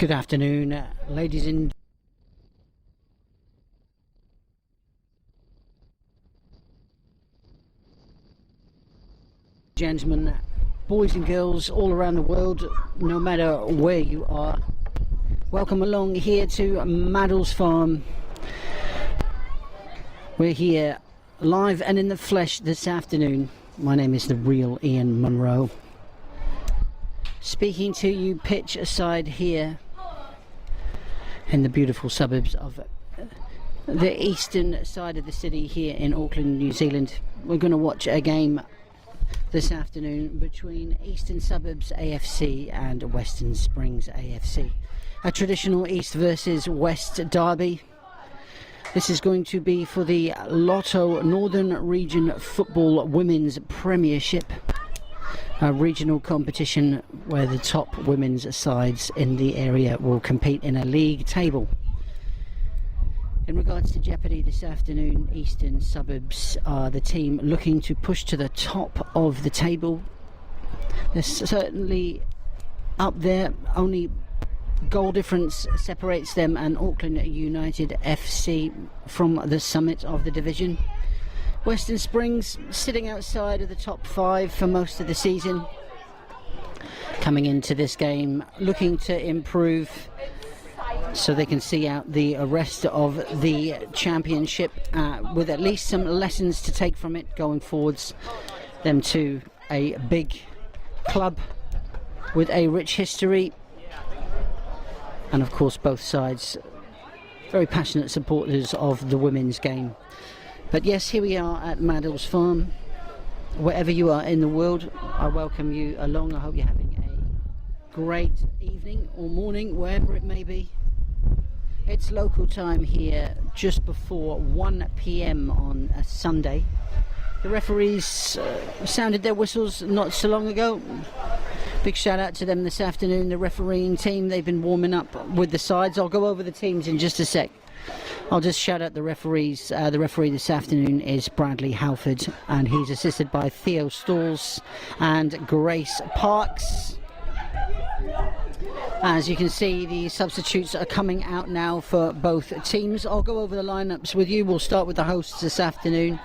Good afternoon, ladies and gentlemen, boys and girls all around the world, no matter where you are. Welcome along here to Maddles Farm. We're here live and in the flesh this afternoon. My name is the real Ian Munro. Speaking to you pitch aside here in the beautiful suburbs of the eastern side of the city here in Auckland, New Zealand. We're going to watch a game this afternoon between Eastern Suburbs AFC and Western Springs AFC. A traditional East versus West derby. This is going to be for the LOTTO Northern Region Football Women's Premiership, a regional competition where the top women's sides in the area will compete in a league table. In regards to jeopardy this afternoon, Eastern Suburbs are the team looking to push to the top of the table. They're certainly up there. Only goal difference separates them and Auckland United FC from the summit of the division. Western Springs sitting outside of the top 5 for most of the season. Coming into this game looking to improve so they can see out the rest of the championship with at least some lessons to take from it going forwards. Them to a big club with a rich history, and of course both sides very passionate supporters of the women's game. But yes, here we are at Maddles Farm. Wherever you are in the world, I welcome you along. I hope you're having a great evening or morning, wherever it may be. It's local time here, just before 1 PM on a Sunday. The referees sounded their whistles not so long ago. Big shout out to them this afternoon, the refereeing team. They've been warming up with the sides. I'll go over the teams in just a sec. I'll just shout out the referees. The referee this afternoon is Bradley Halford, and he's assisted by Theo Stalls and Grace Parks. As you can see, the substitutes are coming out now for both teams. I'll go over the lineups with you. We'll start with the hosts this afternoon.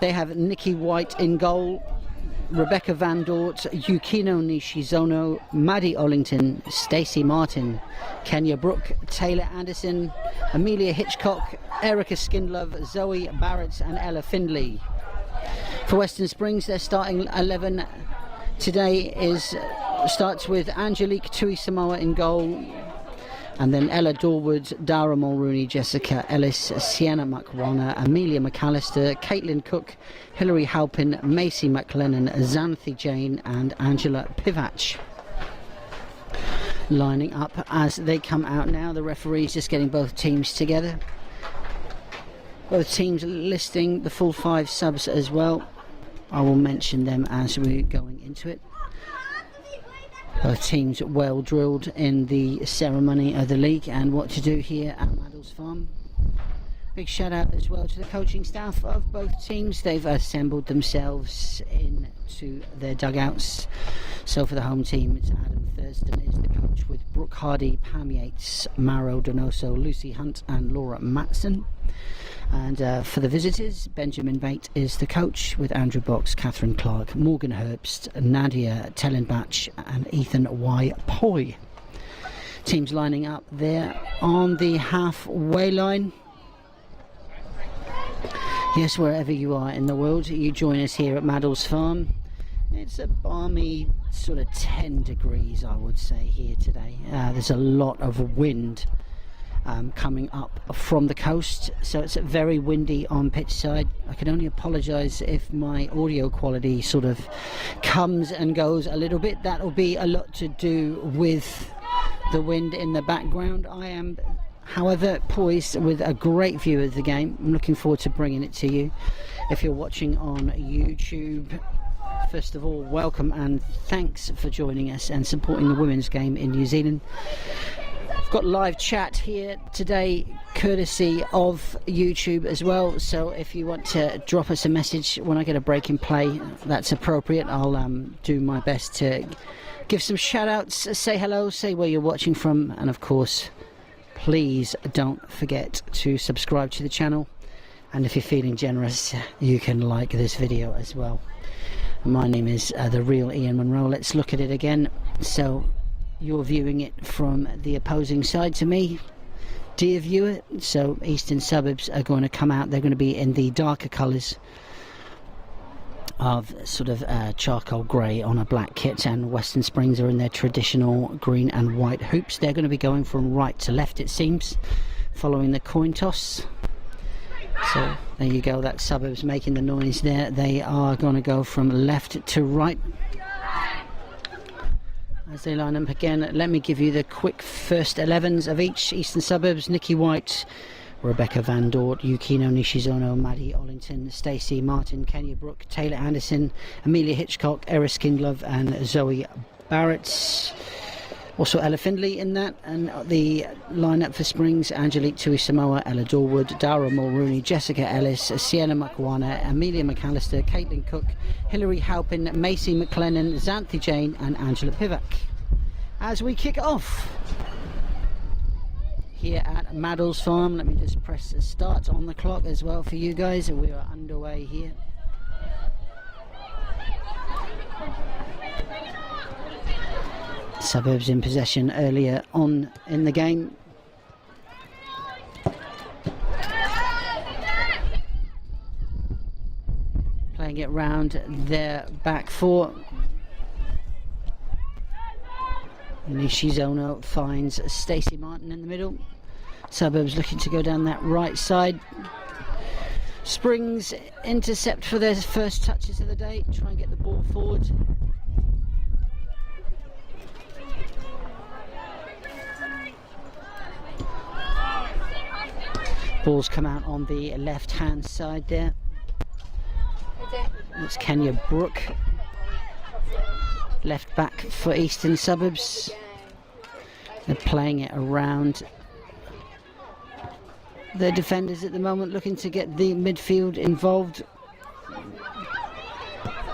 They have Nikki White in goal, Rebecca Van Dort, Yukino Nishizono, Maddie Ollington, Stacey Martin, Kenya Brook, Taylor Anderson, Amelia Hitchcock, Erica Skindlove, Zoe Barrett and Ella Findlay. For Western Springs, their starting 11 today starts with Angelique Tui Samoa in goal, and then Ella Dorwood, Dara Mulrooney, Jessica Ellis, Sienna McWarner, Amelia McAllister, Caitlin Cook, Hilary Halpin, Macy McLennan, Xanthi Jane and Angela Pivach. Lining up as they come out now. The referee's just getting both teams together. Both teams listing the full 5 subs as well. I will mention them as we're going into it. Both teams well drilled in the ceremony of the league and what to do here at Maddles Farm. Big shout out as well to the coaching staff of both teams. They've assembled themselves into their dugouts. So for the home team, it's Adam Thurston is the coach, with Brooke Hardy, Pam Yates, Maro Donoso, Lucy Hunt and Laura Matson. And for the visitors, Benjamin Bate is the coach, with Andrew Box, Catherine Clark, Morgan Herbst, Nadia Tellenbach and Ethan Y. Poi. Teams lining up there on the halfway line. Yes, wherever you are in the world, you join us here at Maddles Farm. It's a balmy sort of 10 degrees, I would say, here today. There's a lot of wind coming up from the coast, so it's very windy on pitch side. I can only apologise if my audio quality sort of comes and goes a little bit. That'll be a lot to do with the wind in the background. I am, however, poised with a great view of the game. I'm looking forward to bringing it to you. If you're watching on YouTube, first of all, welcome and thanks for joining us and supporting the women's game in New Zealand. I've got live chat here today courtesy of YouTube as well, so if you want to drop us a message when I get a break in play, that's appropriate. I'll do my best to Give some shout outs, say hello, say where you're watching from, and of course please don't forget to subscribe to the channel, and if you're feeling generous you can like this video as well. My name is the real Ian Monroe. Let's look at it again. So you're viewing it from the opposing side to me, dear viewer. So Eastern Suburbs are going to come out. They're going to be in the darker colours of sort of charcoal grey on a black kit, and Western Springs are in their traditional green and white hoops. They're going to be going from right to left, it seems, following the coin toss. So there you go, that's Suburbs making the noise there. They are going to go from left to right as they line up again. Let me give you the quick first 11s of each. Eastern Suburbs: Nikki White, Rebecca Van Dort, Yukino Nishizono, Maddie Ollington, Stacey Martin, Kenya Brooke, Taylor Anderson, Amelia Hitchcock, Eris Kinglove and Zoe Barrett. Also Ella Findlay in that. And the lineup for Springs: Angelique Tui Samoa, Ella Dorwood, Dara Mulrooney, Jessica Ellis, Sienna Makwana, Amelia McAllister, Caitlin Cook, Hilary Halpin, Macy McLennan, Xanthi Jane and Angela Pivac. As we kick off here at Maddles Farm, let me just press start on the clock as well for you guys. We are underway here. Suburbs in possession earlier on in the game. Playing it round their back four. Nishizono finds Stacey Martin in the middle. Suburbs looking to go down that right side. Springs intercept for their first touches of the day. Try and get the ball forward. Balls come out on the left hand side there. That's Kenya Brooke, left back for Eastern Suburbs. They're playing it around their defenders at the moment, looking to get the midfield involved.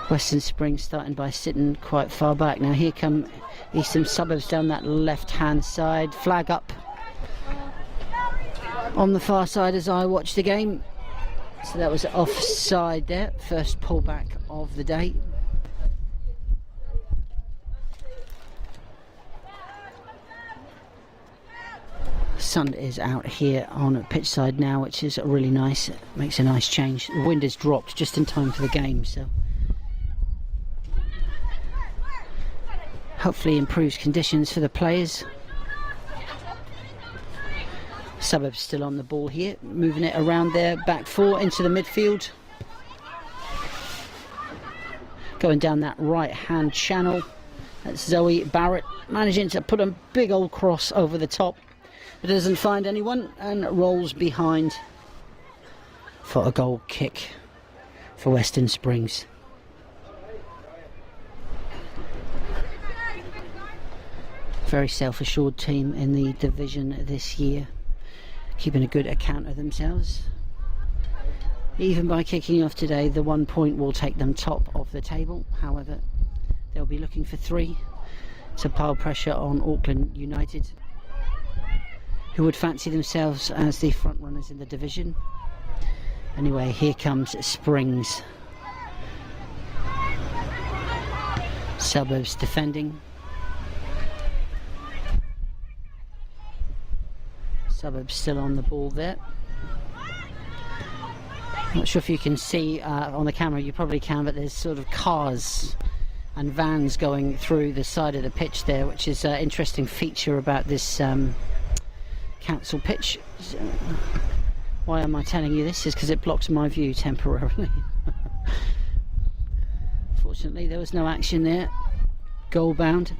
Western Springs starting by sitting quite far back. Now here come Eastern Suburbs down that left hand side. Flag up on the far side as I watch the game. So that was offside there. First pullback of the day. Sun is out here on pitch side now, which is really nice. It makes a nice change. The wind has dropped just in time for the game, so hopefully improves conditions for the players. Suburbs still on the ball here, moving it around their back four into the midfield. Going down that right hand channel. That's Zoe Barrett, managing to put a big old cross over the top, but doesn't find anyone and rolls behind for a goal kick for Western Springs. Very self-assured team in the division this year, keeping a good account of themselves. Even by kicking off today, the 1 point will take them top of the table. However, they'll be looking for 3 to pile pressure on Auckland United, who would fancy themselves as the front runners in the division. Anyway, here comes Springs. Suburbs defending. Suburbs still on the ball there. Not sure if you can see on the camera, you probably can, but there's sort of cars and vans going through the side of the pitch there, which is an interesting feature about this council pitch. Why am I telling you this? Is because it blocks my view temporarily. Fortunately there was no action there. Goal bound.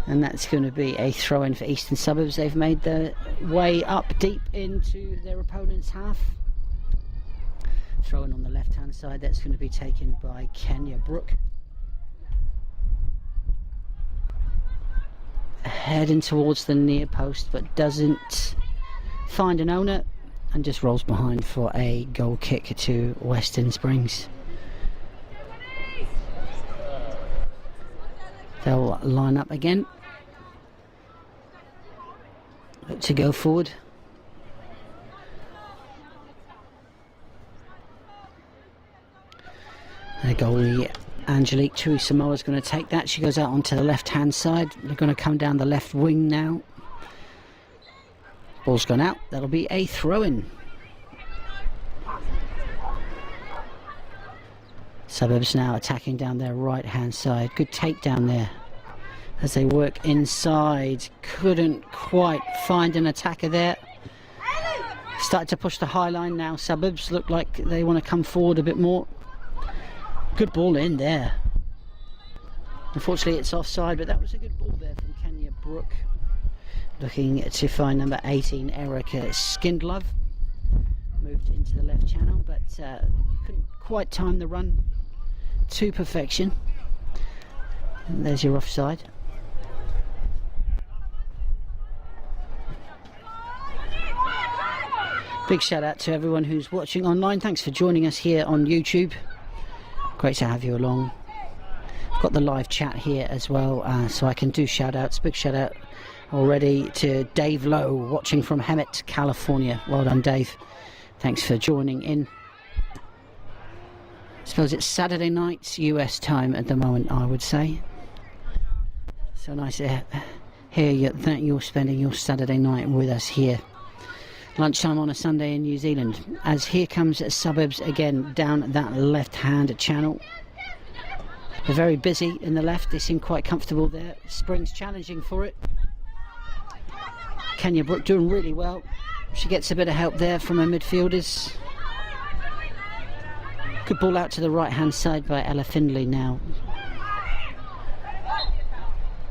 And that's going to be a throw-in for Eastern Suburbs. They've made their way up deep into their opponent's half. Throw-in on the left-hand side. That's going to be taken by Kenya Brooke. Heading towards the near post, but doesn't find an owner and just rolls behind for a goal kick to Western Springs. They'll line up again. Look to go forward. The goalie Angelique Tui Samoa is going to take that. She goes out onto the left hand side. They're going to come down the left wing now. Ball's gone out. That'll be a throw-in. Suburbs now attacking down their right hand side. Good takedown there as they work inside. Couldn't quite find an attacker there. Started to push the high line now. Suburbs look like they want to come forward a bit more. Good ball in there. Unfortunately it's offside, but that was a good ball there from Kenya Brook. Looking to find number 18 Erica Skindlove. Moved into the left channel, but couldn't quite time the run to perfection. And there's your offside. Big shout out to everyone who's watching online. Thanks for joining us here on YouTube. Great to have you along. I've got the live chat here as well, so I can do shout outs. Big shout out already to Dave Lowe, watching from Hemet, California. Well done, Dave. Thanks for joining in. I suppose it's Saturday night US time at the moment, I would say. So nice to hear that you're spending your Saturday night with us here. Lunchtime on a Sunday in New Zealand, as here comes Suburbs again down that left hand channel. They're very busy in the left. They seem quite comfortable there. Springs challenging for it. Kenya Brook doing really well. She gets a bit of help there from her midfielders. Good ball out to the right hand side by Ella Findlay now.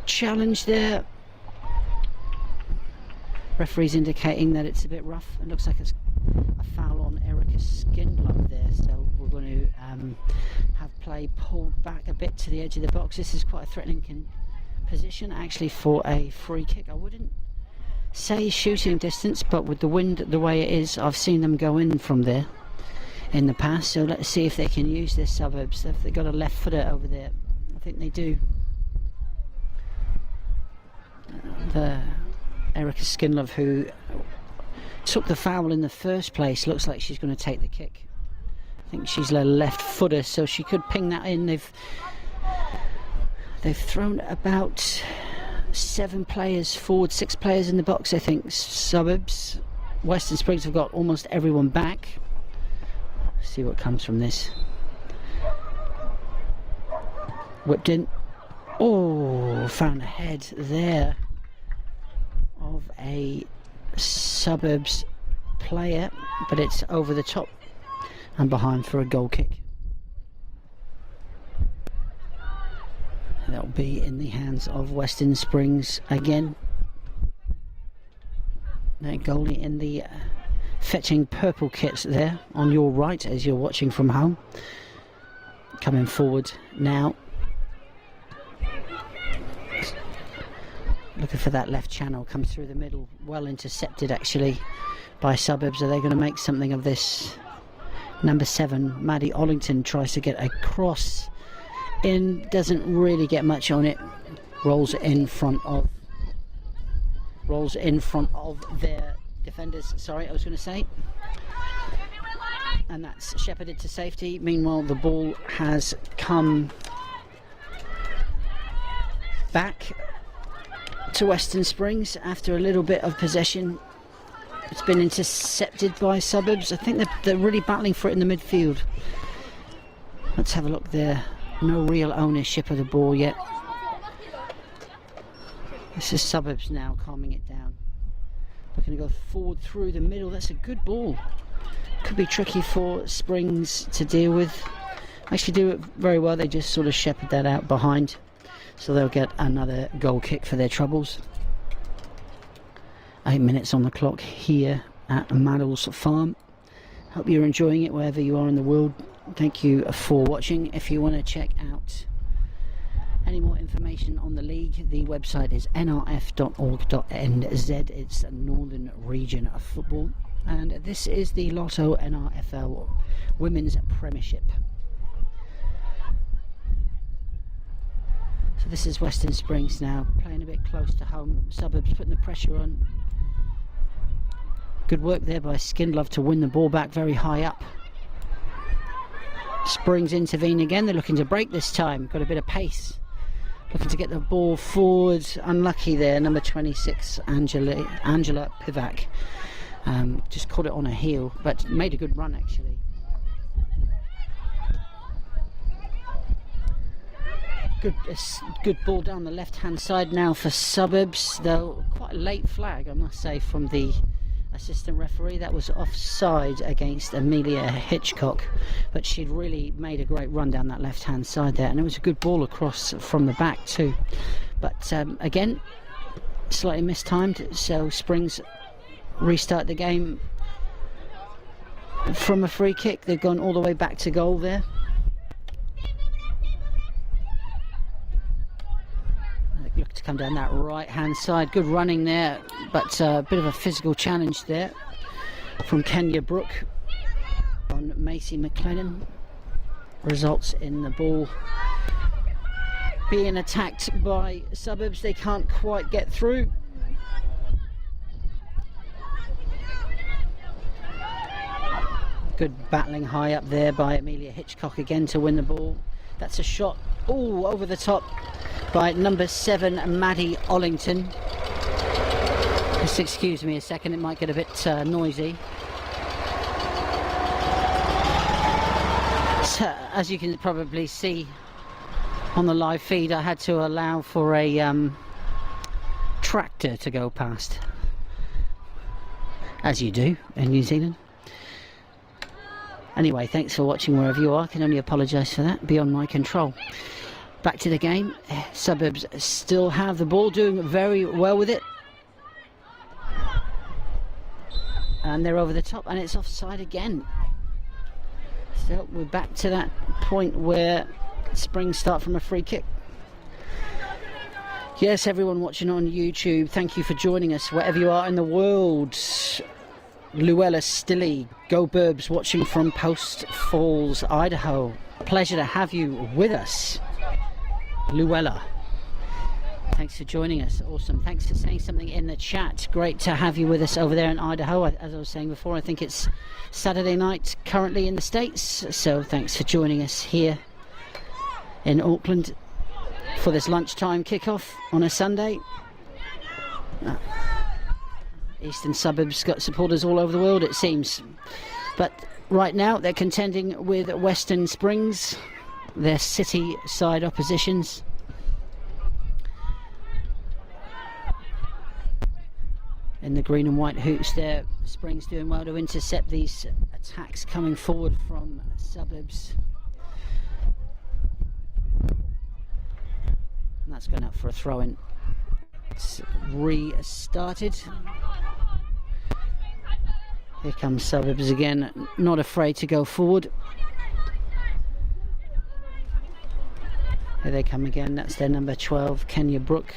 Challenge there. Referee's indicating that it's a bit rough. It looks like it's a foul on Erica Skindlove there, so we're going to have play pulled back a bit to the edge of the box. This is quite a threatening position actually for a free kick. I wouldn't say shooting distance, but with the wind the way it is, I've seen them go in from there in the past, so let's see if they can use this. Suburbs, if they've got a left footer over there. I think they do. The Erica Skindlove, who took the foul in the first place, looks like she's going to take the kick. I think she's a left footer, so she could ping that in. They've thrown about 7 players forward, 6 players in the box, I think. Suburbs. Western Springs have got almost everyone back. See what comes from this. Whipped in. Oh, found a head there of a Suburbs player, but it's over the top and behind for a goal kick. That'll be in the hands of Western Springs again. That goalie in the fetching purple kits there on your right as you're watching from home. Coming forward now. Looking for that left channel, comes through the middle, well intercepted actually by Suburbs. Are they going to make something of this? Number 7, Maddie Ollington, tries to get a cross in, doesn't really get much on it. Rolls in front of their defenders. Sorry, I was going to say. And that's shepherded to safety. Meanwhile, the ball has come back to Western Springs after a little bit of possession. It's been intercepted by Suburbs. I think they're really battling for it in the midfield. Let's have a look there. No real ownership of the ball yet. This is Suburbs now calming it down. Looking to go forward through the middle. That's a good ball. Could be tricky for Springs to deal with. Actually do it very well. They just sort of shepherd that out behind. So they'll get another goal kick for their troubles. 8 minutes on the clock here at Maddles Farm. Hope you're enjoying it wherever you are in the world. Thank you for watching. If you want to check out any more information on the league, the website is nrf.org.nz. It's the Northern Region of Football. And this is the Lotto NRFL Women's Premiership. So this is Western Springs now, playing a bit close to home. Suburbs putting the pressure on. Good work there by Skinlove to win the ball back very high up. Springs intervene again. They're looking to break this time. Got a bit of pace. Looking to get the ball forward. Unlucky there. Number 26, Angela Pivac. Just caught it on a heel, but made a good run actually. Good ball down the left-hand side now for Suburbs. Though quite a late flag, I must say, from the assistant referee. That was offside against Amelia Hitchcock, but she'd really made a great run down that left hand side there, and it was a good ball across from the back too. But again, slightly mistimed, so Springs restart the game from a free kick. They've gone all the way back to goal there. Look to come down that right hand side. Good running there, but a bit of a physical challenge there from Kenya Brooke on Macy McLennan. Results in the ball being attacked by Suburbs. They can't quite get through. Good battling high up there by Amelia Hitchcock again to win the ball. That's a shot, oh, over the top by number 7, Maddie Ollington. Just excuse me a second, it might get a bit noisy. So, as you can probably see on the live feed, I had to allow for a tractor to go past, as you do in New Zealand. Anyway, thanks for watching wherever you are. I can only apologise for that, beyond my control. Back to the game. Suburbs still have the ball, doing very well with it. And they're over the top, and it's offside again. So we're back to that point where Springs start from a free kick. Yes, everyone watching on YouTube, thank you for joining us wherever you are in the world. Luella Stilly, go Burbs, watching from Post Falls, Idaho. Pleasure to have you with us, Luella. Thanks for joining us. Awesome. Thanks for saying something in the chat. Great to have you with us over there in Idaho. As I was saying before, I think it's Saturday night currently in the States, so thanks for joining us here in Auckland for this lunchtime kickoff on a Sunday. Eastern Suburbs got supporters all over the world, it seems, but right now they're contending with Western Springs, their city side oppositions. In the green and white hoops there, Springs doing well to intercept these attacks coming forward from Suburbs. And that's going up for a throw-in. It's restarted. Here comes Suburbs again, not afraid to go forward. Here they come again. That's their number 12, Kenya Brooke.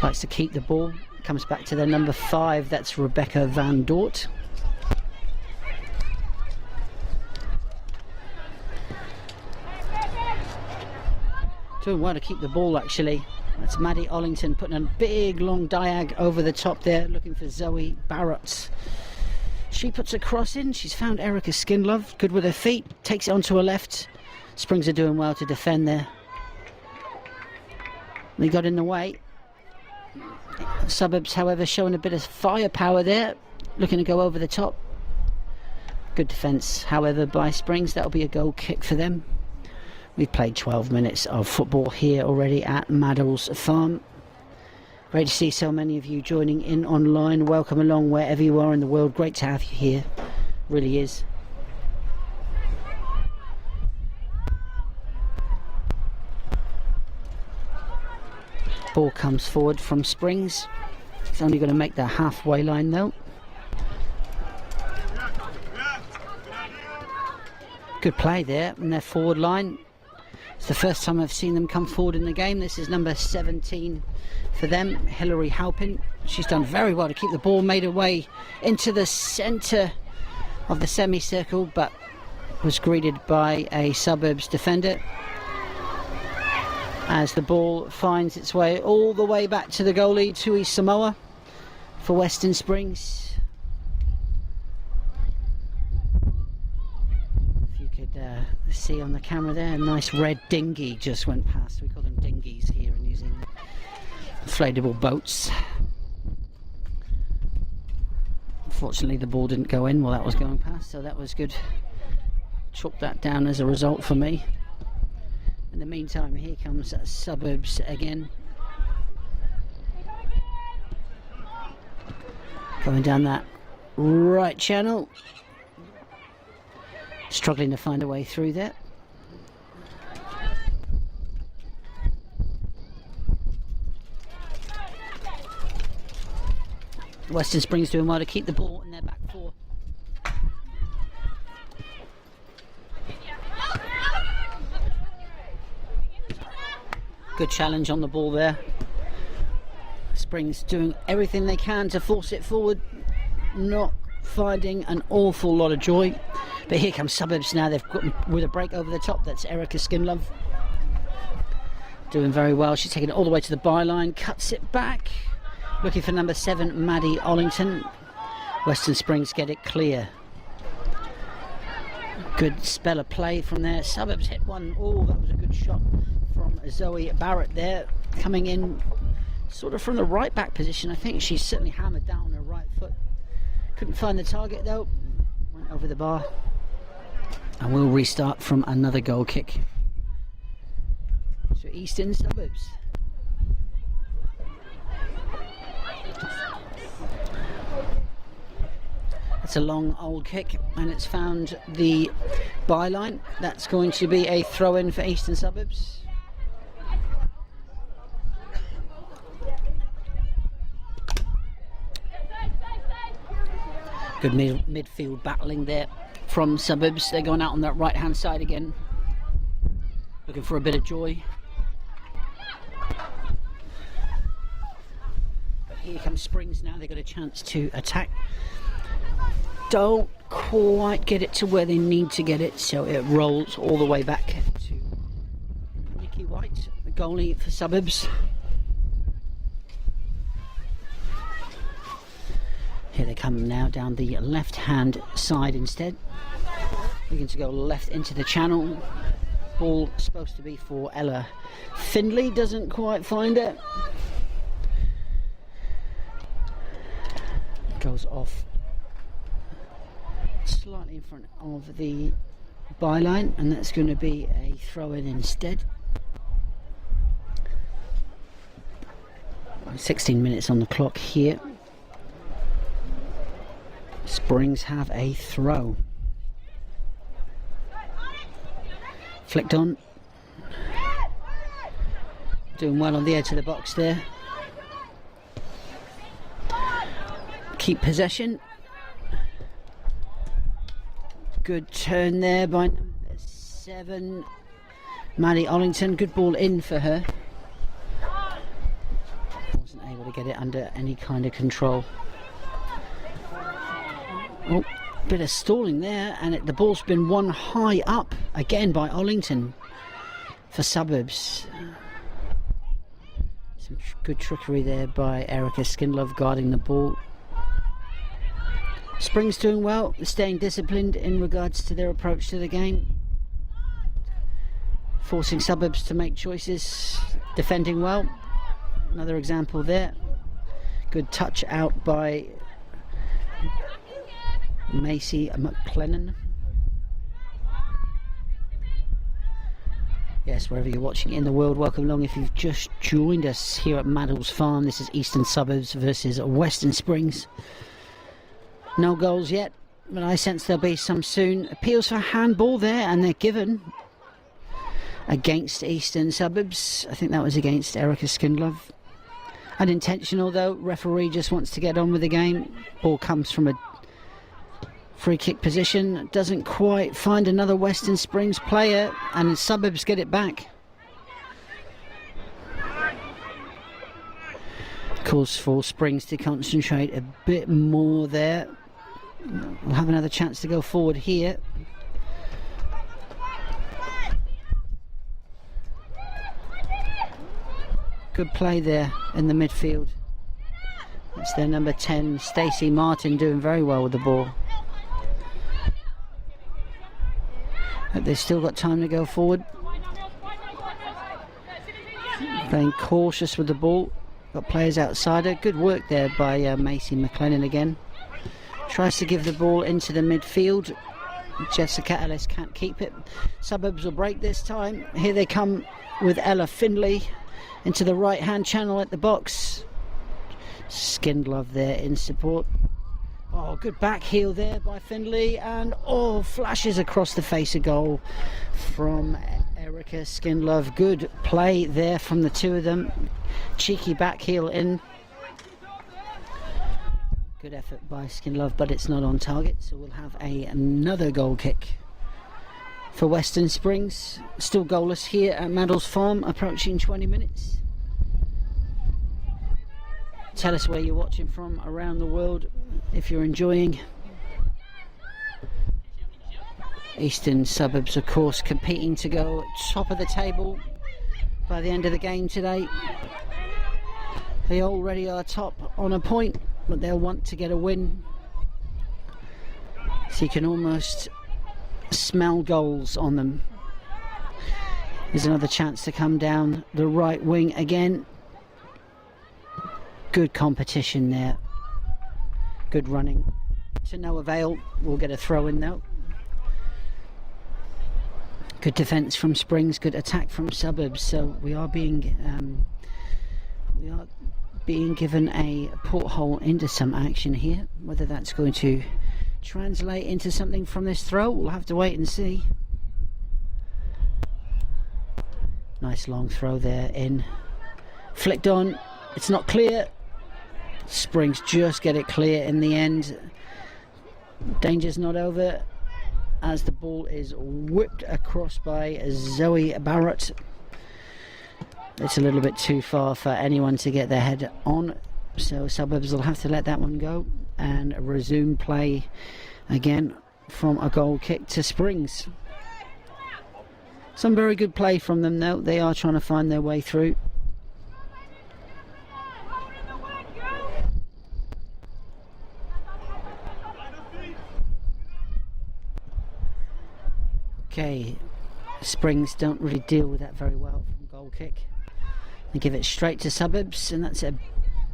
Likes to keep the ball. Comes back to their number 5, that's Rebecca Van Dort. Doing well to keep the ball actually. That's Maddie Ollington putting a big long diag over the top there, looking for Zoe Barrett. She puts a cross in. She's found Erica Skinlove, good with her feet, takes it onto her left. Springs are doing well to defend there. They got in the way. Suburbs, however, showing a bit of firepower there, looking to go over the top. Good defence, however, by Springs. That'll be a goal kick for them. We've played 12 minutes of football here already at Maddles Farm. Great to see so many of you joining in online. Welcome along wherever you are in the world. Great to have you here. Really is. Ball comes forward from Springs. It's only going to make the halfway line though. Good play there in their forward line. It's the first time I've seen them come forward in the game. This is number 17 for them, Hilary Halpin. She's done very well to keep the ball, made her way into the centre of the semicircle, but was greeted by a Suburbs defender. as the ball finds its way all the way back to the goalie, Tui Samoa, for Western Springs. If you could see on the camera there, a nice red dinghy just went past. We call them dinghies here in New Zealand. Inflatable boats. Unfortunately the ball didn't go in while that was going past, so that was good. Chalk that down as a result for me. In the meantime, here comes Suburbs again. Going down that right channel. Struggling to find a way through there. Western Springs doing well to keep the ball in their back four. Good challenge on the ball there. Springs doing everything they can to force it forward, not finding an awful lot of joy. But here comes Suburbs now. They've got with a break over the top. That's Erica Skinlove. Doing very well. She's taking it all the way to the byline, cuts it back. Looking for number 7, Maddie Ollington. Western Springs get it clear. Good spell of play from there. Suburbs hit one. Oh, that was a good shot from Zoe Barrett there. Coming in sort of from the right back position. I think she's certainly hammered down on her right foot. Couldn't find the target though. Went over the bar. And we'll restart from another goal kick. So Eastern Suburbs. It's a long old kick and it's found the byline. That's going to be a throw in for Eastern Suburbs. Good midfield battling there from Suburbs. They're going out on that right hand side again, looking for a bit of joy. But here comes Springs now. They've got a chance to attack. Don't quite get it to where they need to get it, so it rolls all the way back to Nikki White, the goalie for Suburbs. Here they come now down the left hand side instead. Looking to go left into the channel. Ball supposed to be for Ella Findlay, doesn't quite find it. Goes off slightly in front of the byline, and that's going to be a throw in instead. 16 minutes on the clock here. Springs have a throw. Flicked on. Doing well on the edge of the box there. Keep possession. Good turn there by number 7, Maddie Ollington. Good ball in for her. Wasn't able to get it under any kind of control. Oh, bit of stalling there, and the ball's been won high up again by Ollington for Suburbs. Some good trickery there by Erica Skinlove guarding the ball. Springs doing well, staying disciplined in regards to their approach to the game. Forcing Suburbs to make choices, defending well. Another example there. Good touch out by Macy McLennan. Yes, wherever you're watching in the world, welcome along. If you've just joined us here at Maddles Farm, this is Eastern Suburbs versus Western Springs. No goals yet, but I sense there'll be some soon. Appeals for handball there, and they're given against Eastern Suburbs. I think that was against Erica Skinlove. Unintentional though. Referee just wants to get on with the game. Ball comes from a free kick position. Doesn't quite find another Western Springs player, and Suburbs get it back. Calls for Springs to concentrate a bit more there. We'll have another chance to go forward here. Good play there in the midfield. It's their number 10, Stacey Martin, doing very well with the ball. But they've still got time to go forward. Playing cautious with the ball. Got players outside her. Good work there by Macy McLennan again. Tries to give the ball into the midfield. Jessica Ellis can't keep it. Suburbs will break this time. Here they come with Ella Findlay into the right hand channel at the box. Skinlove there in support. Oh, good back heel there by Findlay, and flashes across the face of goal from Erica Skinlove. Good play there from the two of them. Cheeky back heel in. Good effort by Skinlove, but it's not on target, so we'll have another goal kick for Western Springs. Still goalless here at Maddles Farm, approaching 20 minutes. Tell us where you're watching from around the world if you're enjoying. Eastern Suburbs, of course, competing to go top of the table by the end of the game today. They already are top on a point, but they'll want to get a win. So you can almost smell goals on them. There's another chance to come down the right wing again. Good competition there. Good running. To no avail. We'll get a throw in though. Good defence from Springs. Good attack from Suburbs. So we are being given a porthole into some action here. Whether that's going to translate into something from this throw, we'll have to wait and see. Nice long throw there in. Flicked on. It's not clear. Springs just get it clear in the end. Danger's not over as the ball is whipped across by Zoe Barrett. It's a little bit too far for anyone to get their head on, so Suburbs will have to let that one go and resume play again from a goal kick to Springs. Some very good play from them though. They are trying to find their way through. Okay, Springs don't really deal with that very well from goal kick. They give it straight to Suburbs, and that's a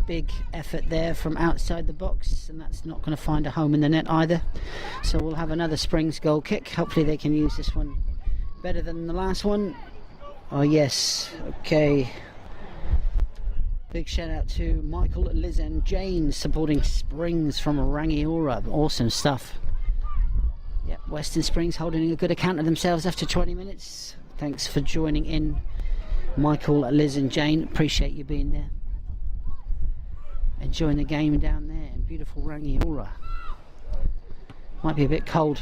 big effort there from outside the box, and that's not going to find a home in the net either. So we'll have another Springs goal kick. Hopefully they can use this one better than the last one. Oh yes, okay. Big shout out to Michael, Liz and Jane supporting Springs from Rangiora. Awesome stuff. Yep, Western Springs holding a good account of themselves after 20 minutes. Thanks for joining in, Michael, Liz and Jane. Appreciate you being there. Enjoying the game down there in beautiful Rangiora. Might be a bit cold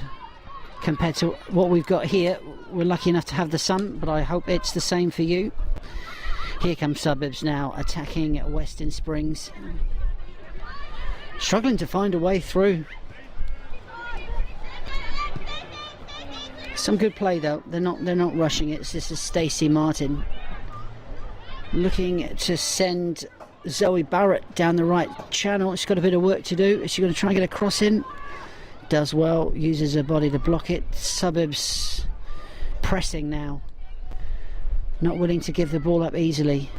compared to what we've got here. We're lucky enough to have the sun, but I hope it's the same for you. Here comes Suburbs now attacking Western Springs. Struggling to find a way through. Some good play though. They're not rushing it. This is Stacey Martin looking to send Zoe Barrett down the right channel. She's got a bit of work to do. Is she going to try and get a cross in? Does well. Uses her body to block it. Suburbs pressing now. Not willing to give the ball up easily.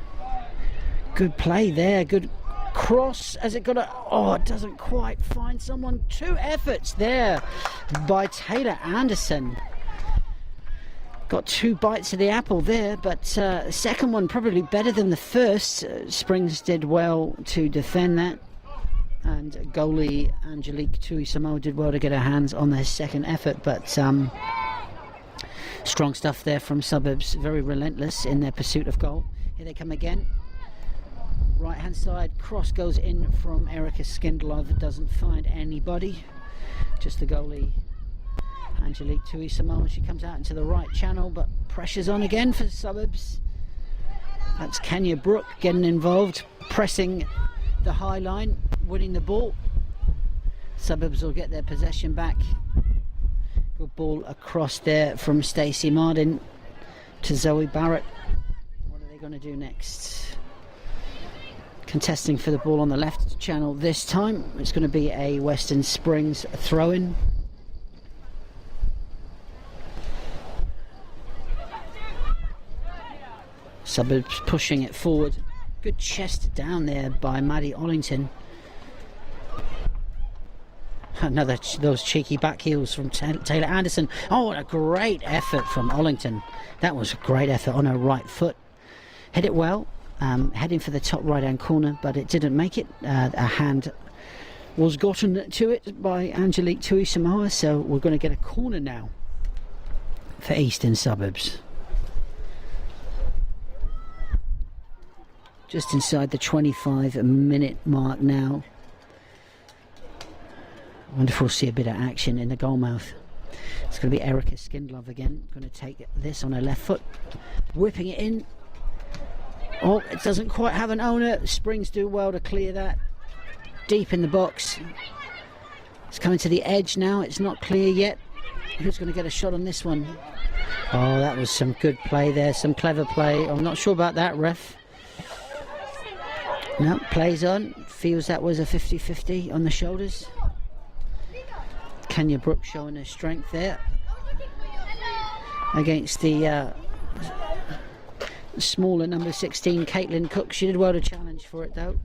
Good play there. Good cross. Has it got a... Oh, it doesn't quite find someone. Two efforts there by Taylor Anderson. Got two bites of the apple there, but the second one probably better than the first. Springs did well to defend that, and goalie Angelique Tuisamo did well to get her hands on their second effort, but strong stuff there from Suburbs. Very relentless in their pursuit of goal. Here they come again. Right hand side, cross goes in from Erica Skindlove. Doesn't find anybody, just the goalie Angelique Tuisamo. She comes out into the right channel, but pressure's on again for Suburbs. That's Kenya Brooke getting involved, pressing the high line, winning the ball. Suburbs will get their possession back. Good ball across there from Stacey Martin to Zoe Barrett. What are they going to do next? Contesting for the ball on the left channel this time. It's going to be a Western Springs throw-in. Suburbs pushing it forward. Good chest down there by Maddie Ollington. Another those cheeky back heels from Taylor Anderson. Oh, what a great effort from Ollington. That was a great effort on her right foot. Hit it well. Heading for the top right hand corner, but it didn't make it. A hand was gotten to it by Angelique Tui Samoa, so we're going to get a corner now for Eastern Suburbs. Just inside the 25-minute mark now. Wonderful to see a bit of action in the goalmouth. It's going to be Erica Skindlove again. Going to take this on her left foot, whipping it in. Oh, it doesn't quite have an owner. Springs do well to clear that. Deep in the box. It's coming to the edge now. It's not clear yet. Who's going to get a shot on this one? Oh, that was some good play there. Some clever play. I'm not sure about that, ref. No, plays on. Feels that was a 50-50 on the shoulders. Kenya Brooks showing her strength there against the smaller number 16 Caitlin Cook. She did well to challenge for it though.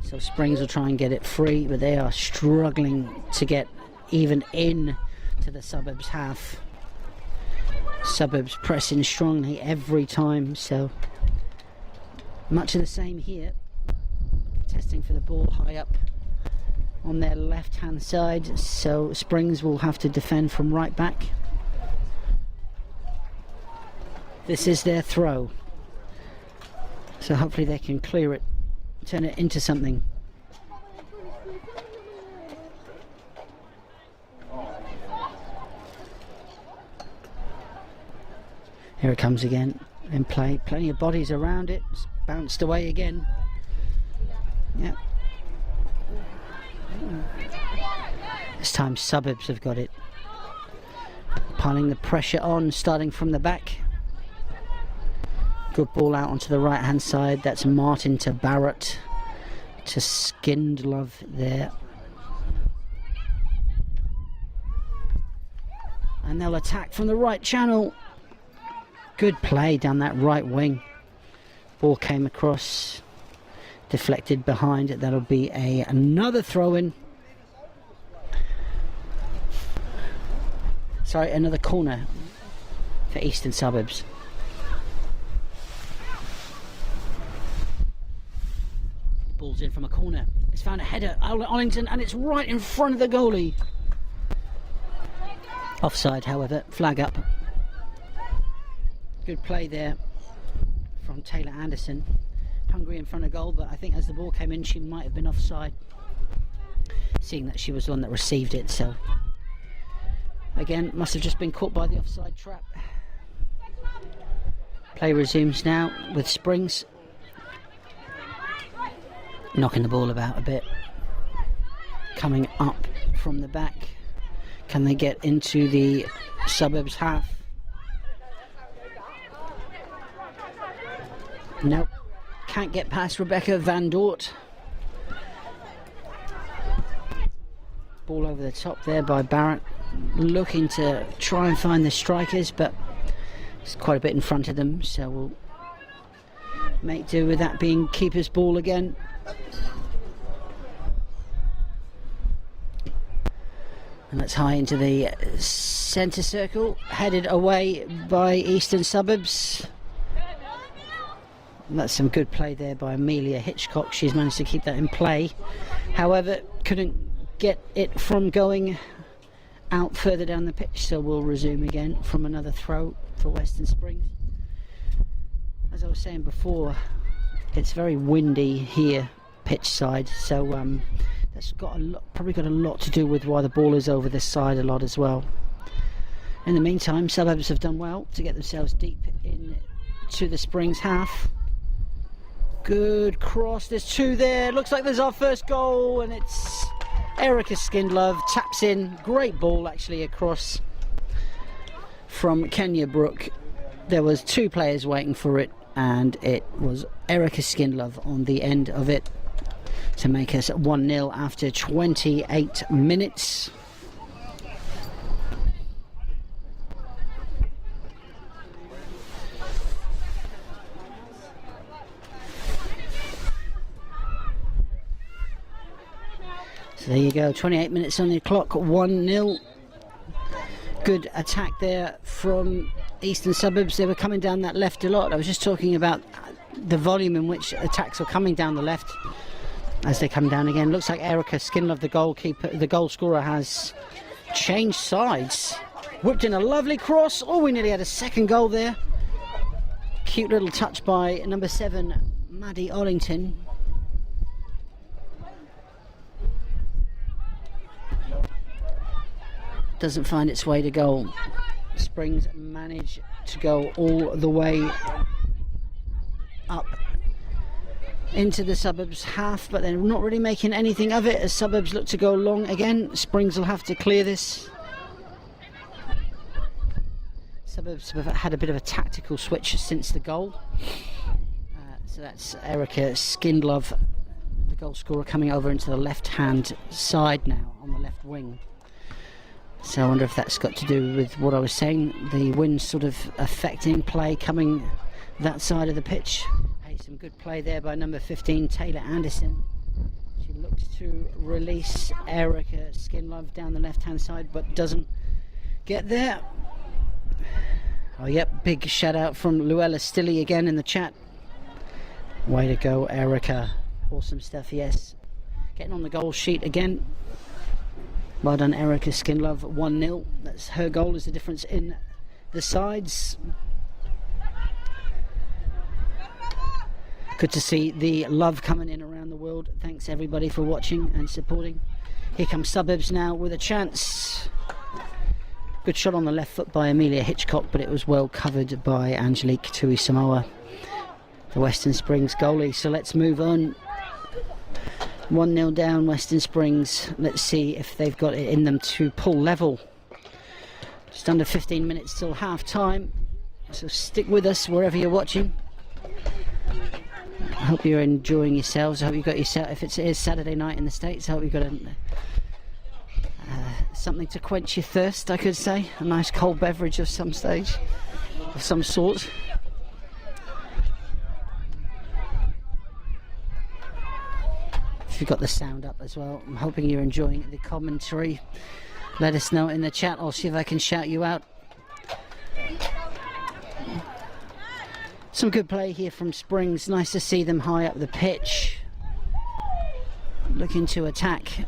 So Springs will try and get it free, but they are struggling to get even in to the Suburbs half. Suburbs pressing strongly every time, so much of the same here. Testing for the ball high up on their left hand side, so Springs will have to defend from right back. This is their throw, so hopefully they can clear it, turn it into something. Here it comes again in play. Plenty of bodies around it. It's bounced away again. Yep. This time Suburbs have got it. Piling the pressure on, starting from the back. Good ball out onto the right hand side. That's Martin to Barrett to Skindlove there. And they'll attack from the right channel. Good play down that right wing. Ball came across, deflected behind. That'll be another throw-in. Sorry, another corner for Eastern Suburbs. Ball's in from a corner. It's found a header, Ollington, and it's right in front of the goalie. Offside, however, flag up. Good play there from Taylor Anderson. Hungry in front of goal, but I think as the ball came in, she might have been offside, seeing that she was the one that received it. So again, must have just been caught by the offside trap. Play resumes now with Springs knocking the ball about a bit, coming up from the back. Can they get into the Suburbs half? Nope, can't get past Rebecca Van Dort. Ball over the top there by Barrett, looking to try and find the strikers, but it's quite a bit in front of them, so we'll make do with that being keeper's ball again. And that's high into the centre circle, headed away by Eastern Suburbs. And that's some good play there by Amelia Hitchcock. She's managed to keep that in play, however couldn't get it from going out further down the pitch, so we'll resume again from another throw for Western Springs. As I was saying before, it's very windy here pitch side, so that's got probably got a lot to do with why the ball is over this side a lot as well. In the meantime, Suburbs have done well to get themselves deep into the Springs half. Good cross, there's two there, looks like there's our first goal, and it's Erica Skindlove, taps in, great ball actually across from Kenya Brook. There was two players waiting for it, and it was Erica Skinlove on the end of it to make us 1-0 after 28 minutes. So there you go, 28 minutes on the clock, 1-0. Good attack there from Eastern Suburbs. They were coming down that left a lot. I was just talking about the volume in which attacks are coming down the left as they come down again. Looks like Erica Skinlove, the goalkeeper, the goal scorer, has changed sides. Whipped in a lovely cross. Oh, we nearly had a second goal there. Cute little touch by number 7, Maddie Ollington. Doesn't find its way to goal. Springs manage to go all the way up into the Suburbs half, but they're not really making anything of it as Suburbs look to go long again. Springs will have to clear this. Suburbs have had a bit of a tactical switch since the goal. So that's Erica Skinlove, the goal scorer, coming over into the left hand side now on the left wing. So I wonder if that's got to do with what I was saying, the wind sort of affecting play coming that side of the pitch. Hey, some good play there by number 15, Taylor Anderson. She looks to release Erica Skinlove down the left hand side, but doesn't get there. Oh yep, big shout out from Luella Stilly again in the chat. Way to go, Erica. Awesome stuff, yes. Getting on the goal sheet again. Well done, Erica Skinlove, 1-0. That's her goal, is the difference in the sides. Good to see the love coming in around the world. Thanks everybody for watching and supporting. Here comes Suburbs now with a chance. Good shot on the left foot by Amelia Hitchcock, but it was well covered by Angelique Tui Samoa, the Western Springs goalie. So let's move on. 1-0 down, Western Springs. Let's see if they've got it in them to pull level. Just under 15 minutes till half time, so stick with us wherever you're watching. I hope you're enjoying yourselves. I hope you've got yourself, if it is Saturday night in the States, I hope you've got something to quench your thirst, I could say. A nice cold beverage of some stage, of some sort. If you've got the sound up as well, I'm hoping you're enjoying the commentary. Let us know in the chat. I'll see if I can shout you out. Some good play here from Springs. Nice to see them high up the pitch, looking to attack.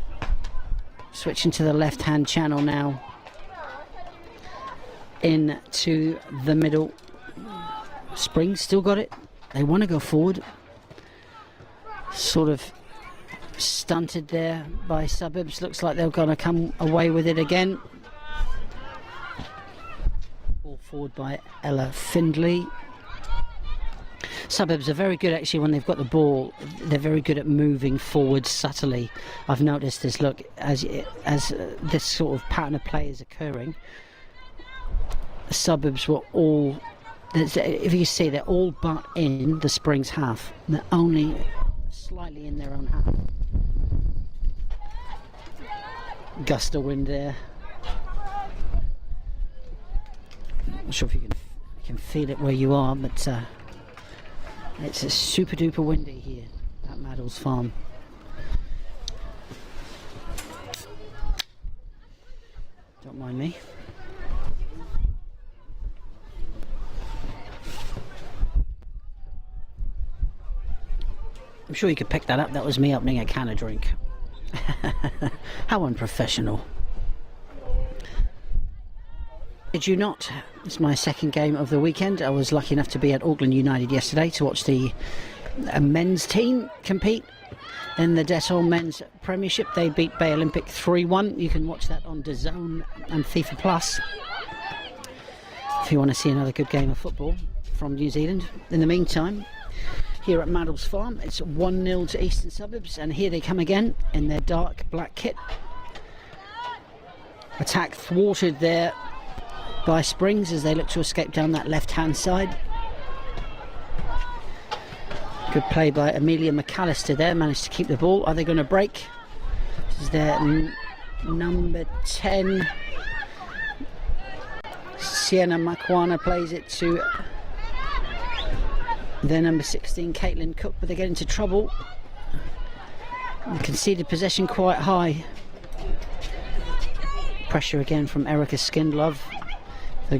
Switching to the left hand channel now, into the middle. Springs still got it. They want to go forward. Sort of stunted there by Suburbs. Looks like they're going to come away with it again. Ball forward by Ella Findlay. Suburbs are very good actually when they've got the ball. They're very good at moving forward subtly. I've noticed this. Look, as this sort of pattern of play is occurring, Suburbs were all, if you see, they're all but in the Springs half. They're only slightly in their own half. Gust of wind there. Not sure if you can feel it where you are, but it's a super duper windy here at Maddles Farm. Don't mind me. I'm sure you could pick that up. That was me opening a can of drink. How unprofessional. Did you not? It's my second game of the weekend. I was lucky enough to be at Auckland United yesterday to watch the men's team compete in the Dettol Men's Premiership. They beat Bay Olympic 3-1. You can watch that on DAZN and FIFA Plus if you want to see another good game of football from New Zealand. In the meantime, here at Maddles Farm, it's 1-0 to Eastern Suburbs, and here they come again in their dark black kit. Attack thwarted there by Springs as they look to escape down that left hand side. Good play by Amelia McAllister there, managed to keep the ball. Are they going to break? This is their number 10. Sienna Makwana plays it to their number 16, Caitlin Cook, but they get into trouble. The conceded possession quite high. Pressure again from Erica Skindlove, the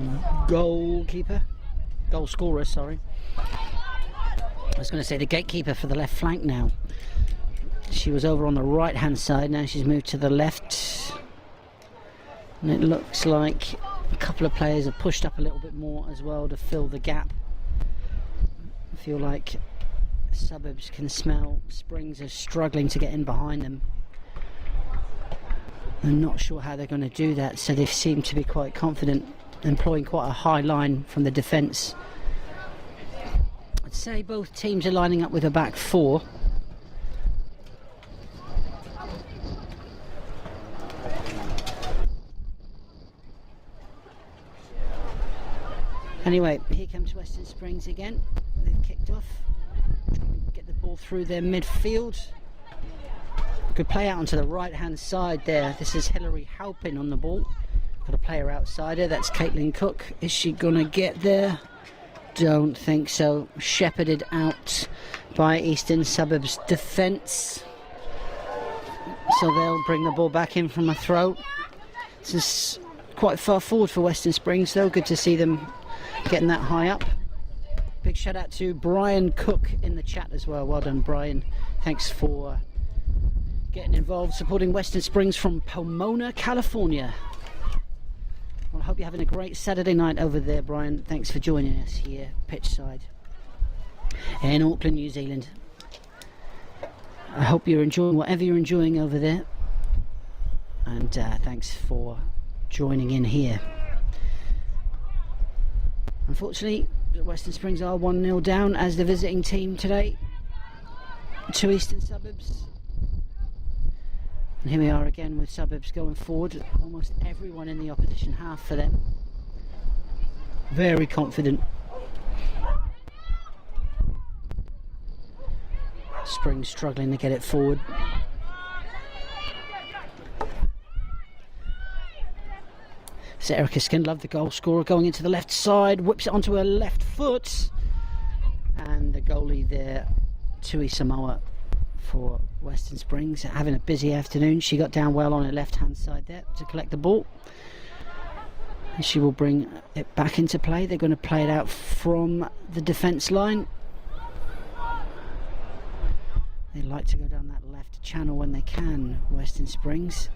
goal scorer, sorry. I was going to say the gatekeeper for the left flank now. She was over on the right hand side, now she's moved to the left. And it looks like a couple of players have pushed up a little bit more as well to fill the gap. I feel like Suburbs can smell Springs are struggling to get in behind them. I'm not sure how they're going to do that, so they seem to be quite confident, employing quite a high line from the defence. I'd say both teams are lining up with a back four. Anyway, here comes Western Springs again. They've kicked off, trying to get the ball through their midfield. Good play out onto the right hand side there. This is Hilary Halpin on the ball. Got a player outside her, that's Caitlin Cook. Is she gonna get there? Don't think so. Shepherded out by Eastern Suburbs defence. So they'll bring the ball back in from a throw. This is quite far forward for Western Springs though. Good to see them getting that high up. Big shout out to Brian Cook in the chat as well. Well done, Brian. Thanks for getting involved, supporting Western Springs from Pomona, California. Well, I hope you're having a great Saturday night over there, Brian. Thanks for joining us here, pitchside in Auckland, New Zealand. I hope you're enjoying whatever you're enjoying over there. And thanks for joining in here. Unfortunately, Western Springs are 1-0 down as the visiting team today to Eastern Suburbs. And here we are again with Suburbs going forward. Almost everyone in the opposition half for them. Very confident. Springs struggling to get it forward. So Erica Skindlove, the goal scorer, going into the left side, whips it onto her left foot. And the goalie there, Tui Samoa, for Western Springs, having a busy afternoon. She got down well on her left hand side there to collect the ball, and she will bring it back into play. They're going to play it out from the defence line. They like to go down that left channel when they can, Western Springs,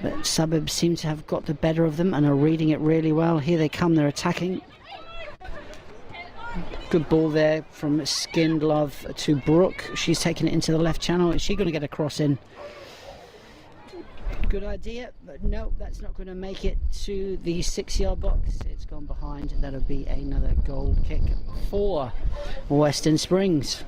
but Suburbs seem to have got the better of them and are reading it really well. Here they come, they're attacking. Good ball there from Skindlove to Brooke. She's taking it into the left channel. Is she going to get a cross in? Good idea, but no, that's not going to make it to the 6-yard box. It's gone behind. That'll be another goal kick for Western Springs.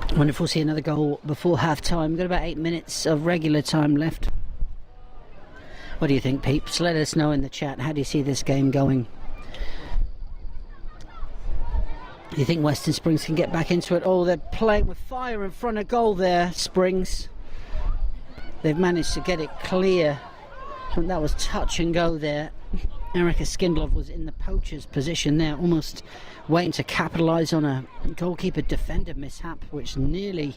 I wonder if we'll see another goal before half time. We've got about 8 minutes of regular time left. What do you think, peeps? Let us know in the chat. How do you see this game going? Do you think Western Springs can get back into it? Oh, they're playing with fire in front of goal there, Springs. They've managed to get it clear. And that was touch and go there. Erica Skindlove was in the poacher's position there, almost waiting to capitalise on a goalkeeper-defender mishap, which nearly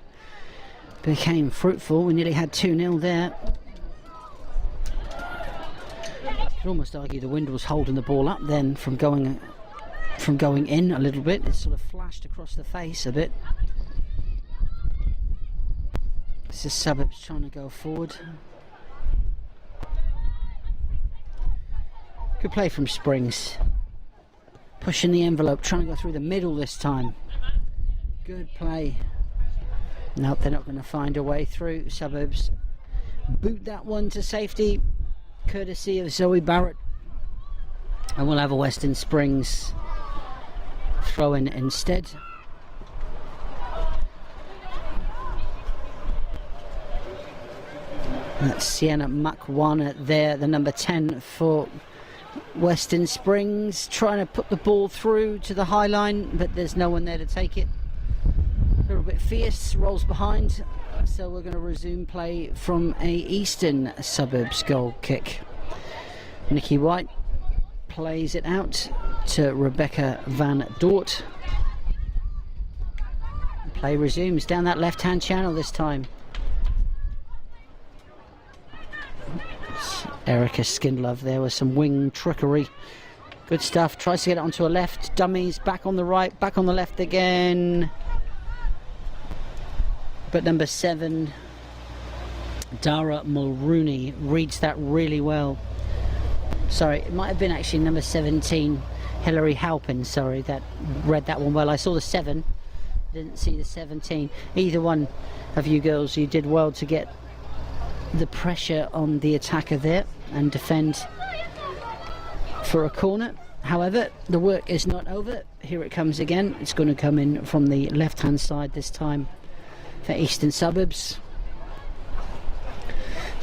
became fruitful. We nearly had 2-0 there. Could almost argue the wind was holding the ball up then from going in a little bit. It sort of flashed across the face a bit. This is Suburbs trying to go forward. Good play from Springs. Pushing the envelope, trying to go through the middle this time. Good play. Nope, they're not going to find a way through. Suburbs boot that one to safety, courtesy of Zoe Barrett, and we'll have a Western Springs throw in instead. That's Sienna Makwana there, the number 10 for Western Springs trying to put the ball through to the high line, but there's no one there to take it. A little bit fierce, rolls behind, so we're going to resume play from a Eastern Suburbs goal kick. Nikki White plays it out to Rebecca Van Dort. Play resumes down that left-hand channel this time. Erica Skindlove there with some wing trickery. Good stuff. Tries to get it onto a left. Dummies back on the right, back on the left again. But number 7, Dara Mulrooney, reads that really well. Sorry, it might have been actually number 17, Hilary Halpin. Sorry, that read that one well. I saw the 7, didn't see the 17. Either one of you girls, you did well to get the pressure on the attacker there and defend for a corner. However, the work is not over. Here it comes again. It's going to come in from the left-hand side this time for Eastern Suburbs.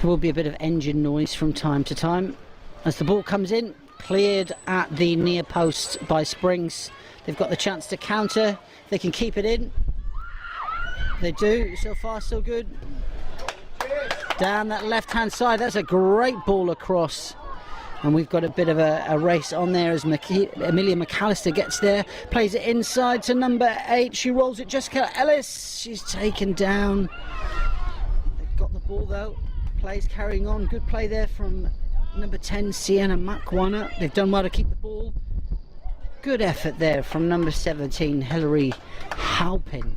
There will be a bit of engine noise from time to time as the ball comes in, cleared at the near post by Springs. They've got the chance to counter. They can keep it in. They do. So far so good. Down that left hand side, that's a great ball across, and we've got a bit of a race on there as Amelia McAllister gets there, plays it inside to number 8. She rolls it. Jessica Ellis, she's taken down. They've got the ball though. Plays carrying on. Good play there from number 10, Sienna Makwana. They've done well to keep the ball. Good effort there from number 17, Hilary Halpin.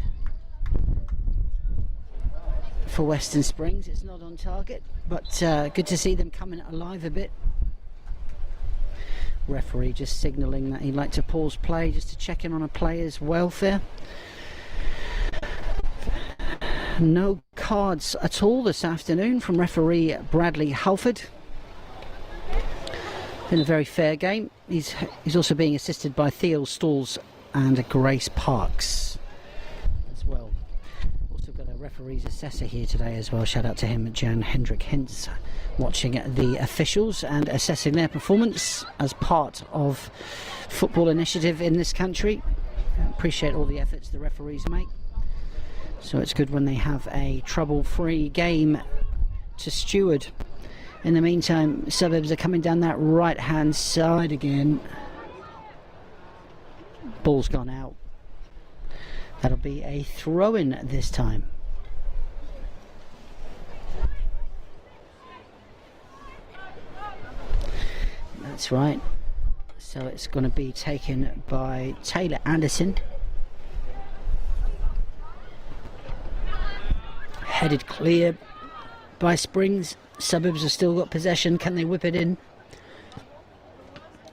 For Western Springs, it's not on target, but good to see them coming alive a bit. Referee just signalling that he'd like to pause play just to check in on a player's welfare. No cards at all this afternoon from referee Bradley Halford. Been a very fair game. He's also being assisted by Theo Stalls and Grace Parks as well. Also got a referee's assessor here today as well. Shout out to him, Jan Hendrik Hintz, watching the officials and assessing their performance as part of football initiative in this country. Appreciate all the efforts the referees make. So it's good when they have a trouble-free game to steward. In the meantime, Suburbs are coming down that right-hand side again. Ball's gone out. That'll be a throw-in this time. That's right. So it's going to be taken by Taylor Anderson. Headed clear by Springs. Suburbs have still got possession. Can they whip it in?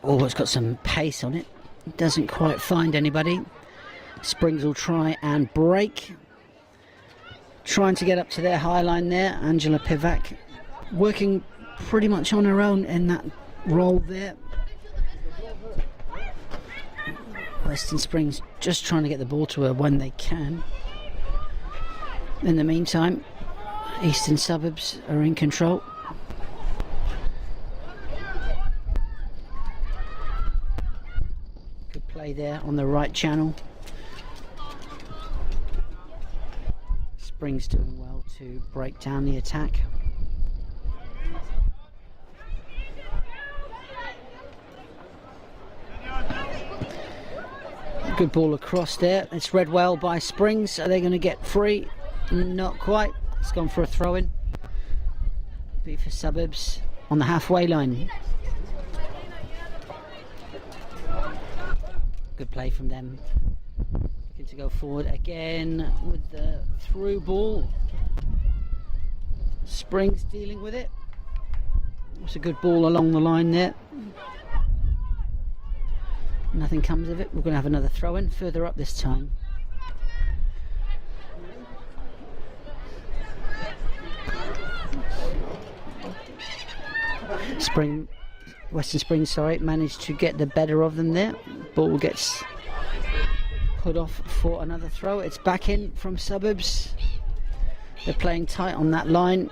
Oh, it's got some pace on it. Doesn't quite find anybody. Springs will try and break. Trying to get up to their high line there. Angela Pivac working pretty much on her own in that role there. Western Springs just trying to get the ball to her when they can. In the meantime, Eastern Suburbs are in control. Good play there on the right channel. Springs doing well to break down the attack. Good ball across there. It's read well by Springs. Are they going to get free? Not quite. It's gone for a throw-in. Be for Suburbs on the halfway line. Good play from them. Looking to go forward again with the through ball. Springs dealing with it. It's a good ball along the line there. Nothing comes of it. We're going to have another throw-in further up this time. Western Springs, sorry, managed to get the better of them there. Ball gets put off for another throw. It's back in from Suburbs. They're playing tight on that line.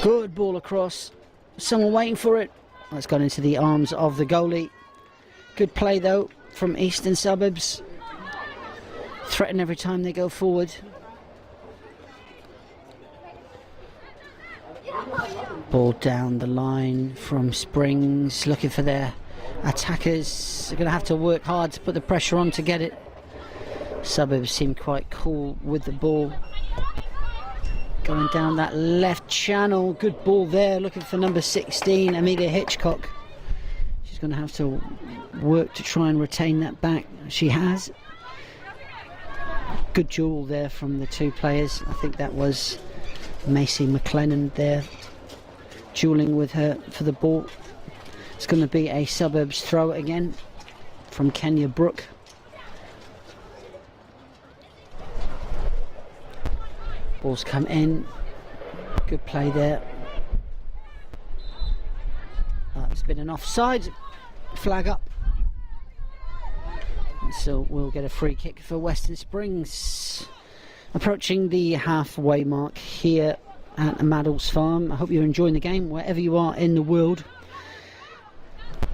Good ball across. Someone waiting for it. That's gone into the arms of the goalie. Good play though from Eastern Suburbs. Threaten every time they go forward. Ball down the line from Springs, looking for their attackers. They're going to have to work hard to put the pressure on to get it. Suburbs seem quite cool with the ball. Going down that left channel. Good ball there, looking for number 16, Amelia Hitchcock. She's going to have to work to try and retain that back. She has. Good duel there from the two players. I think that was Macy McLennan there, dueling with her for the ball. It's going to be a Suburbs throw again from Kenya Brook. Ball's come in. Good play there. It's been an offside. Flag up. So we'll get a free kick for Western Springs. Approaching the halfway mark here at Maddles Farm. I hope you're enjoying the game wherever you are in the world.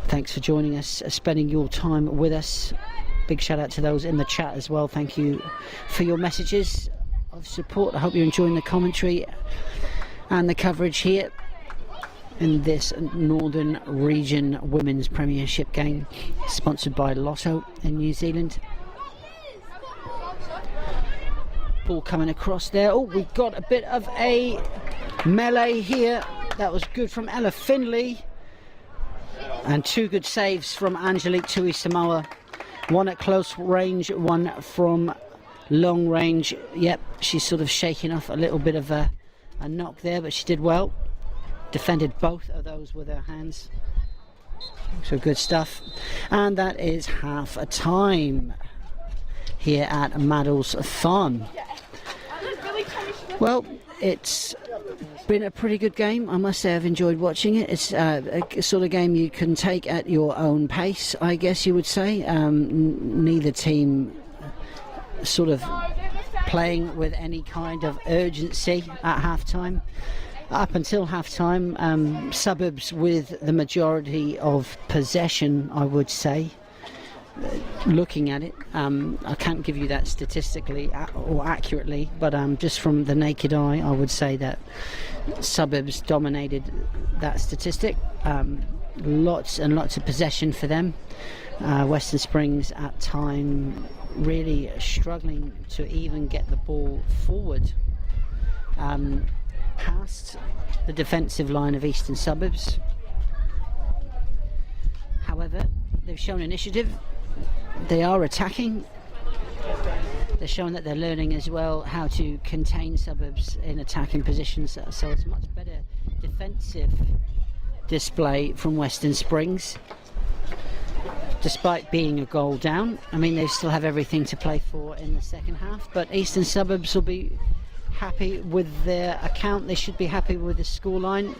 Thanks for joining us, spending your time with us. Big shout out to those in the chat as well. Thank you for your messages of support. I hope you're enjoying the commentary and the coverage here in this Northern Region Women's Premiership game, sponsored by Lotto in New Zealand. Ball coming across there. Oh, we've got a bit of a melee here. That was good from Ella Finley. And two good saves from Angelique Tui Samoa. One at close range, one from long range. Yep, she's sort of shaking off a little bit of a knock there, but she did well. Defended both of those with her hands. So good stuff. And that is half a time here at Maddles Farm. Well, it's been a pretty good game. I must say I've enjoyed watching it. It's a sort of game you can take at your own pace, I guess you would say. Neither team sort of playing with any kind of urgency at half-time. Up until half-time, Suburbs with the majority of possession, I would say. Looking at it, I can't give you that statistically or accurately, but just from the naked eye, I would say that Suburbs dominated that statistic. Lots and lots of possession for them. Western Springs at time really struggling to even get the ball forward past the defensive line of Eastern Suburbs. However, they've shown initiative. They are attacking. They're showing that they're learning as well how to contain Suburbs in attacking positions, so it's a much better defensive display from Western Springs. Despite being a goal down, I mean, they still have everything to play for in the second half, but Eastern Suburbs will be happy with their account. They should be happy with the scoreline.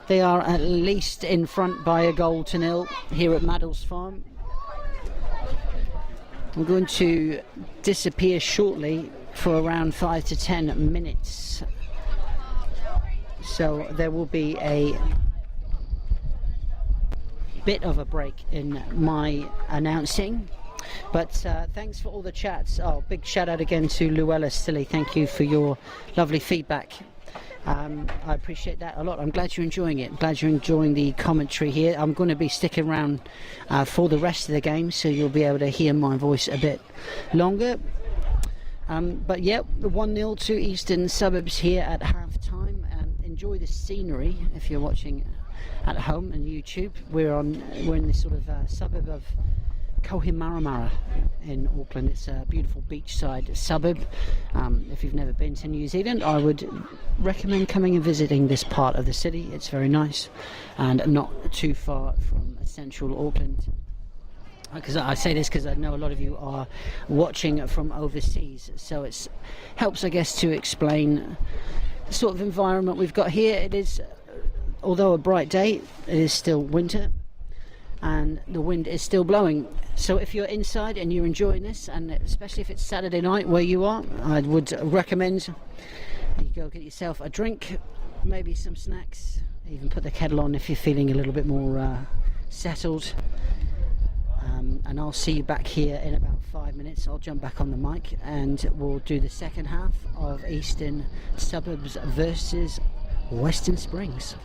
They are at least in front by a goal to nil here at Maddles Farm. I'm going to disappear shortly for around 5 to 10 minutes. So there will be a bit of a break in my announcing. But thanks for all the chats. Oh, big shout out again to Luella Stilly. Thank you for your lovely feedback. I appreciate that a lot. I'm glad you're enjoying it. I'm glad you're enjoying the commentary here. I'm going to be sticking around for the rest of the game, so you'll be able to hear my voice a bit longer. But yeah, 1-0 to Eastern Suburbs here at half time. Enjoy the scenery if you're watching at home on YouTube. We're in this sort of suburb of Kohimaramara in Auckland. It's a beautiful beachside suburb. If you've never been to New Zealand, I would recommend coming and visiting this part of the city. It's very nice and not too far from central Auckland. Because I say this because I know a lot of you are watching from overseas, so it helps, I guess, to explain the sort of environment we've got here. It is, although a bright day, it is still winter and the wind is still blowing. So if you're inside and you're enjoying this, and especially if it's Saturday night where you are, I would recommend you go get yourself a drink, maybe some snacks, Even put the kettle on if you're feeling a little bit more settled. And I'll see you back here in about 5 minutes. I'll jump back on the mic and we'll do the second half of Eastern Suburbs versus Western Springs.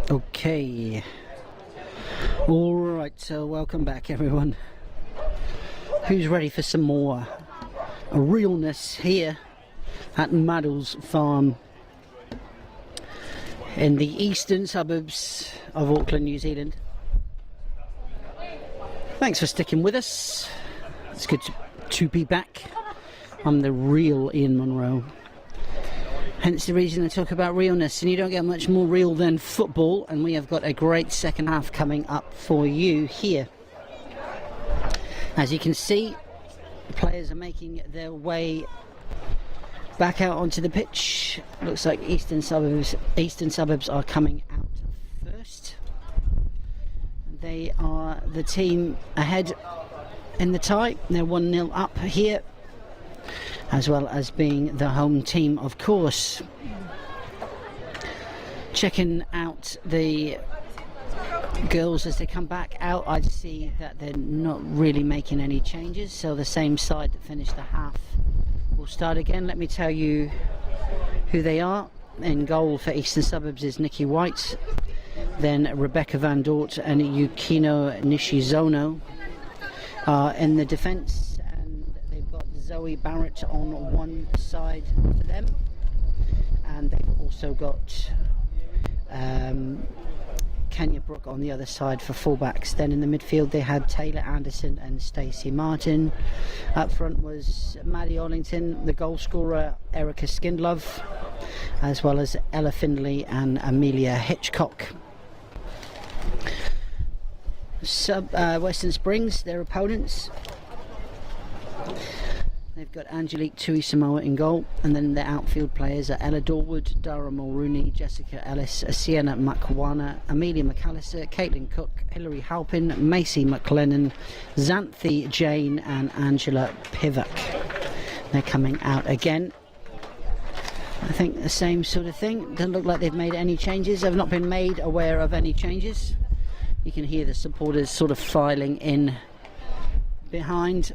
Okay. Alright, so welcome back everyone. Who's ready for some more realness here at Maddles Farm in the eastern suburbs of Auckland, New Zealand? Thanks for sticking with us. It's good to be back. I'm the real Ian Monroe. Hence the reason I talk about realness, and you don't get much more real than football, and we have got a great second half coming up for you here. As you can see, the players are making their way back out onto the pitch. Looks like Eastern Suburbs are coming out first. They are the team ahead in the tie. They're 1-0 up here, as well as being the home team, of course. Checking out the girls as they come back out, I see that they're not really making any changes, so the same side that finished the half will start again. Let me tell you who they are. In goal for Eastern Suburbs is Nikki White, then Rebecca Van Dort and Yukino Nishizono are in the defence, and they've got Zoe Barrett on one side for them, and they've also got Kenya Brook on the other side for fullbacks. Then in the midfield they had Taylor Anderson and Stacey Martin. Up front was Maddie Ollington, the goal scorer Erica Skindlove, as well as Ella Findlay and Amelia Hitchcock. Western Springs, their opponents, they've got Angelique Tui Samoa in goal, and then their outfield players are Ella Dorwood, Dara Mulrooney, Jessica Ellis, Sienna Makwana, Amelia McAllister, Caitlin Cook, Hilary Halpin, Macy McLennan, Xanthi Jane and Angela Pivak. They're coming out again. I think the same sort of thing. Doesn't look like they've made any changes. I've not been made aware of any changes. You can hear the supporters sort of filing in behind.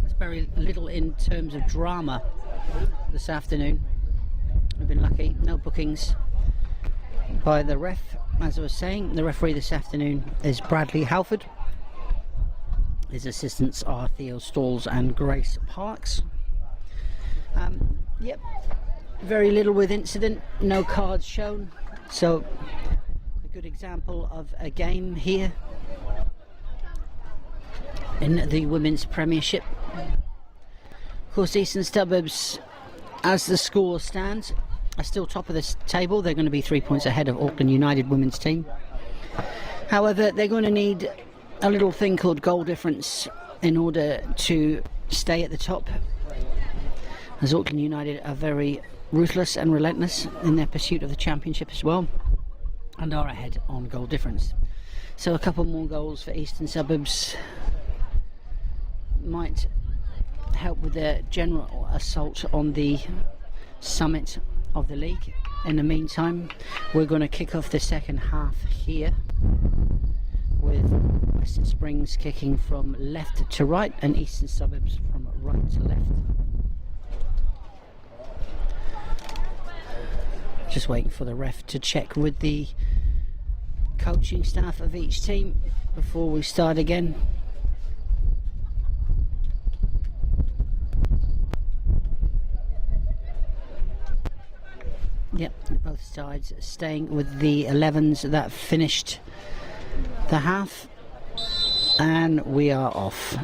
There's very little in terms of drama this afternoon. We've been lucky, no bookings by the ref. As I was saying, the referee this afternoon is Bradley Halford. His assistants are Theo Stalls and Grace Parks. Yep, very little with incident, no cards shown, so a good example of a game here in the Women's Premiership. Of course, Eastern Suburbs, as the score stands, are still top of this table. They're going to be 3 points ahead of Auckland United women's team. However, they're going to need a little thing called goal difference in order to stay at the top, as Auckland United are very ruthless and relentless in their pursuit of the championship as well, and are ahead on goal difference. So a couple more goals for Eastern Suburbs might help with their general assault on the summit of the league. In the meantime, we're going to kick off the second half here with Western Springs kicking from left to right and Eastern Suburbs from right to left. Just waiting for the ref to check with the coaching staff of each team before we start again. Yep, both sides staying with the 11s that finished the half, and we are off.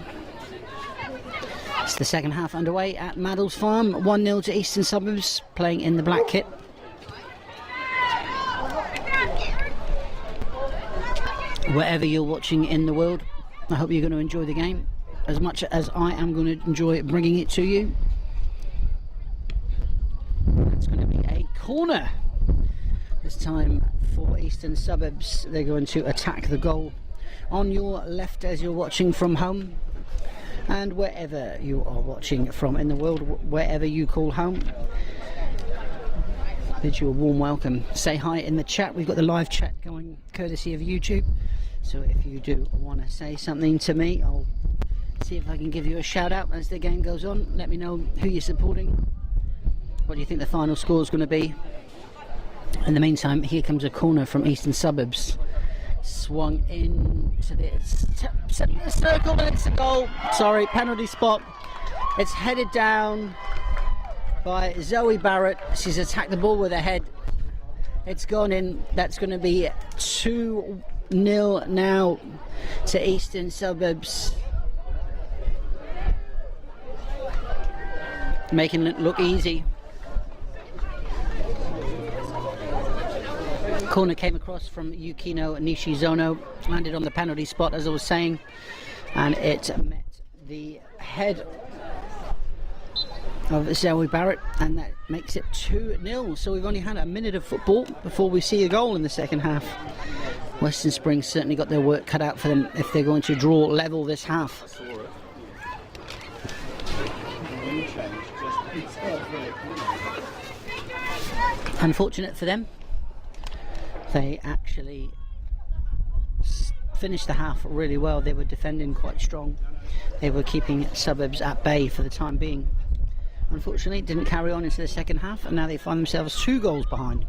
It's the second half underway at Maddles Farm. 1-0 to Eastern Suburbs, playing in the black kit. Wherever you're watching in the world, I hope you're going to enjoy the game as much as I am going to enjoy bringing it to you. It's going to be a corner this time for Eastern Suburbs. They're going to attack the goal on your left as you're watching from home, and wherever you are watching from in the world, wherever you call home. Bid you a warm welcome. Say hi in the chat. We've got the live chat going courtesy of YouTube, so if you do want to say something to me, I'll See if I can give you a shout out as the game goes on. Let me know who you're supporting. What do you think the final score is going to be? In the meantime, here comes a corner from Eastern Suburbs. Swung in to the circle, and it's a goal. Sorry, penalty spot. It's headed down by Zoe Barrett. She's attacked the ball with her head. It's gone in. That's going to be 2-0 now to Eastern Suburbs. Making it look easy. Corner came across from Yukino Nishizono, landed on the penalty spot as I was saying, and it met the head of Zoe Barrett, and that makes it 2-0. So we've only had a minute of football before we see a goal in the second half. Western Springs certainly got their work cut out for them if they're going to draw level this half. Unfortunate for them. They actually finished the half really well. They were defending quite strong. They were keeping Suburbs at bay for the time being. Unfortunately, it didn't carry on into the second half, and now they find themselves 2 goals behind.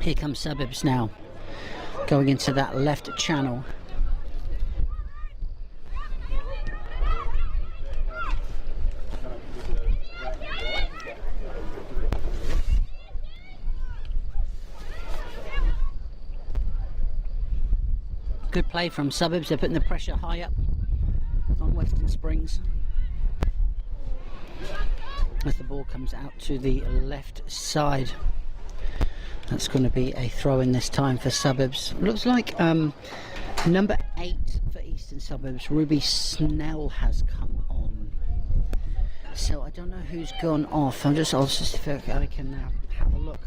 Here comes Suburbs now, going into that left channel. Good play from Suburbs. They're putting the pressure high up on Western Springs. As the ball comes out to the left side, that's going to be a throw in this time for Suburbs. Looks like number 8 for Eastern Suburbs, Ruby Snell, has come on. So I don't know who's gone off. I'll just see if I can have a look.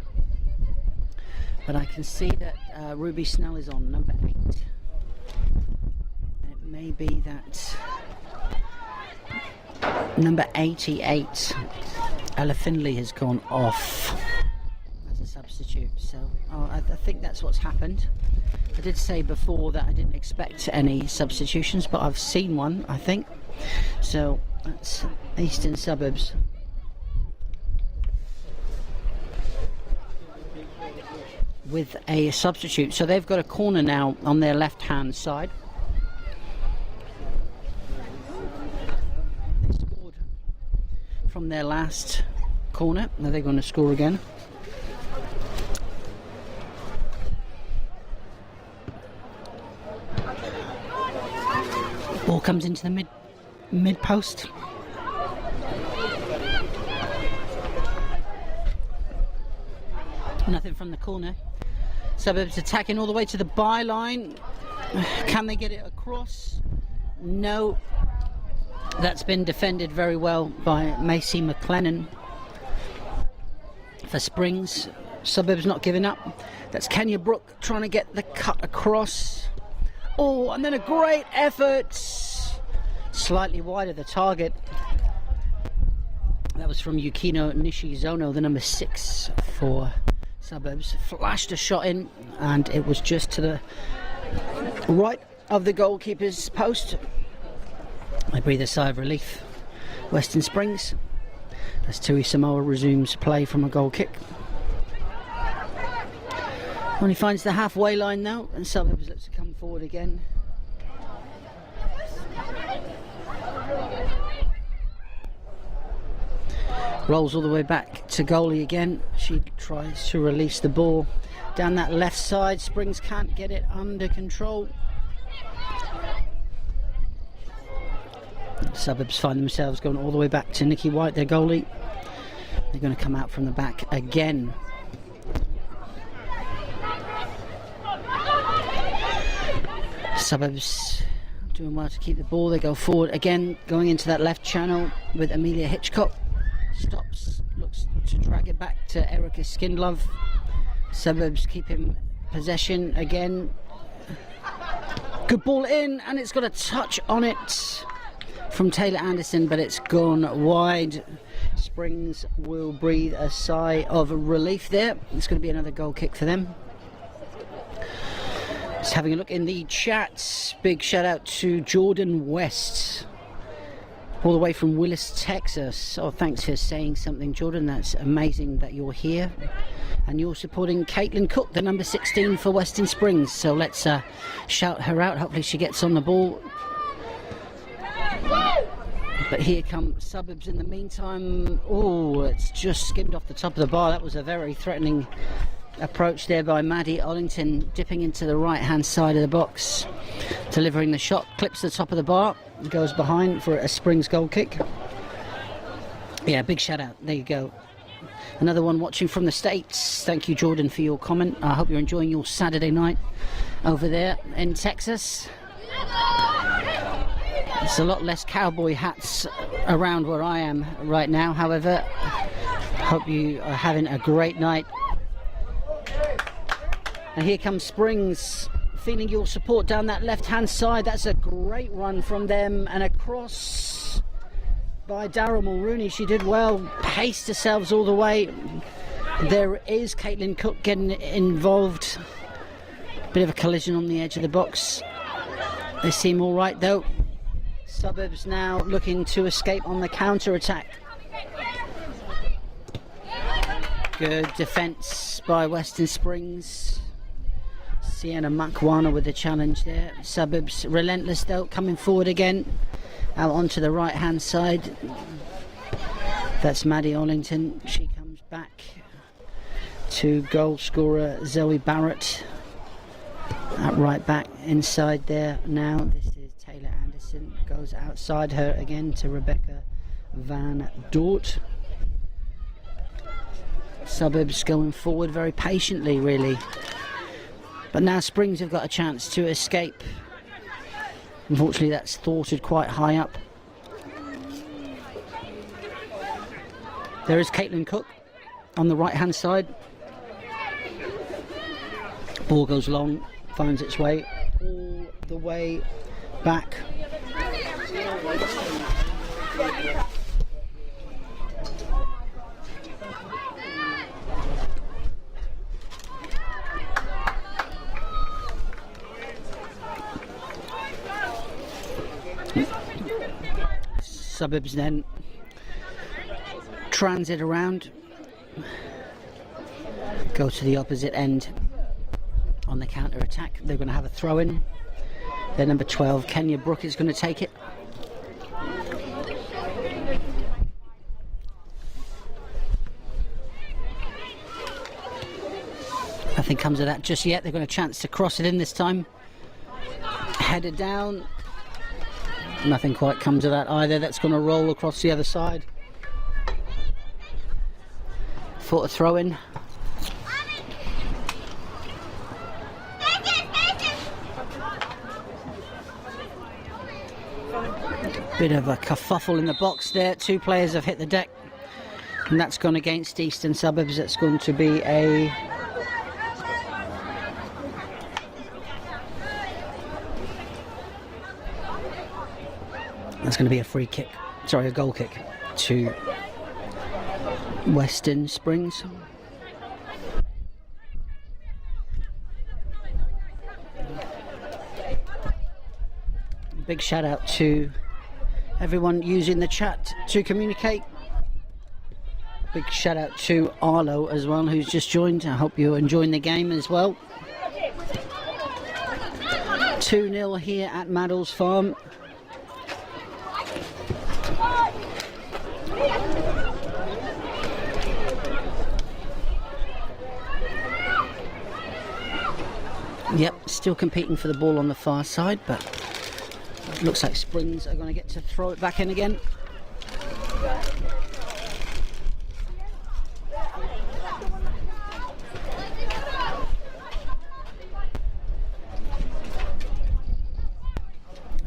But I can see that Ruby Snell is on, number 8. It may be that number 88, Ella Findlay, has gone off as a substitute. So I think that's what's happened. I did say before that I didn't expect any substitutions, but I've seen one, I think. So that's Eastern Suburbs. With a substitute. So they've got a corner now on their left hand side. They scored from their last corner. Now they're going to score again. Ball comes into the mid post. Nothing from the corner. Suburbs attacking all the way to the byline. Can they get it across? No. That's been defended very well by Macy McLennan for Springs. Suburbs not giving up. That's Kenya Brook trying to get the cut across. Oh, and then a great effort. Slightly wide of the target. That was from Yukino Nishizono, the number 6 for Suburbs. Flashed a shot in, and it was just to the right of the goalkeeper's post. I breathe a sigh of relief. Western Springs, as Tui Samoa resumes play from a goal kick. Only finds the halfway line now, and Suburbs looks to come forward again. Rolls all the way back to goalie again. She tries to release the ball down that left side. Springs can't get it under control. Suburbs find themselves going all the way back to Nikki White, their goalie. They're going to come out from the back again. Suburbs doing well to keep the ball. They go forward again, going into that left channel with Amelia Hitchcock. Stops, looks to drag it back to Erica Skindlove. Suburbs keeping possession again. Good ball in, and it's got a touch on it from Taylor Anderson, but it's gone wide. Springs will breathe a sigh of relief there. It's going to be another goal kick for them. Just having a look in the chat. Big shout out to Jordan West, all the way from Willis, Texas. Oh, thanks for saying something, Jordan. That's amazing that you're here. And you're supporting Caitlin Cook, the number 16 for Western Springs. So let's shout her out. Hopefully she gets on the ball. But here come Suburbs in the meantime. Oh, it's just skimmed off the top of the bar. That was a very threatening approach there by Maddie Ollington, dipping into the right hand side of the box, delivering the shot, clips the top of the bar, goes behind for a Springs goal kick. Yeah, big shout out. There you go. Another one watching from the States. Thank you, Jordan, for your comment. I hope you're enjoying your Saturday night over there in Texas. There's a lot less cowboy hats around where I am right now. However, hope you are having a great night. And here comes Springs, feeling your support down that left-hand side. That's a great run from them, and across by Daryl Mulrooney. She did well, paced herself all the way. There is Caitlin Cook getting involved. Bit of a collision on the edge of the box. They seem all right though. Suburbs now looking to escape on the counter-attack. Good defence by Western Springs. Sienna Makwana with the challenge there. Suburbs relentless though, coming forward again. Out onto the right hand side. That's Maddie Ollington. She comes back to goal scorer Zoe Barrett. At right back inside there now. This is Taylor Anderson. Goes outside her again to Rebecca Van Dort. Suburbs going forward very patiently really. But now Springs have got a chance to escape. Unfortunately that's thwarted quite high up. There is Caitlin Cook on the right hand side. Ball goes long, finds its way all the way back. Suburbs then transit around, go to the opposite end on the counter attack. They're going to have a throw in. Their number 12 Kenya Brook is going to take it. Nothing comes of that just yet. They've got a chance to cross it in this time. Headed down. Nothing quite comes of that either. That's going to roll across the other side. For a throw in. Bit of a kerfuffle in the box there. Two players have hit the deck. And that's gone against Eastern Suburbs. It's going to be a... That's going to be a free kick. Sorry, a goal kick to Western Springs. Big shout out to everyone using the chat to communicate. Big shout out to Arlo as well, who's just joined. I hope you're enjoying the game as well. 2-0 here at Maddles Farm. Yep, still competing for the ball on the far side, but it looks like Springs are going to get to throw it back in again.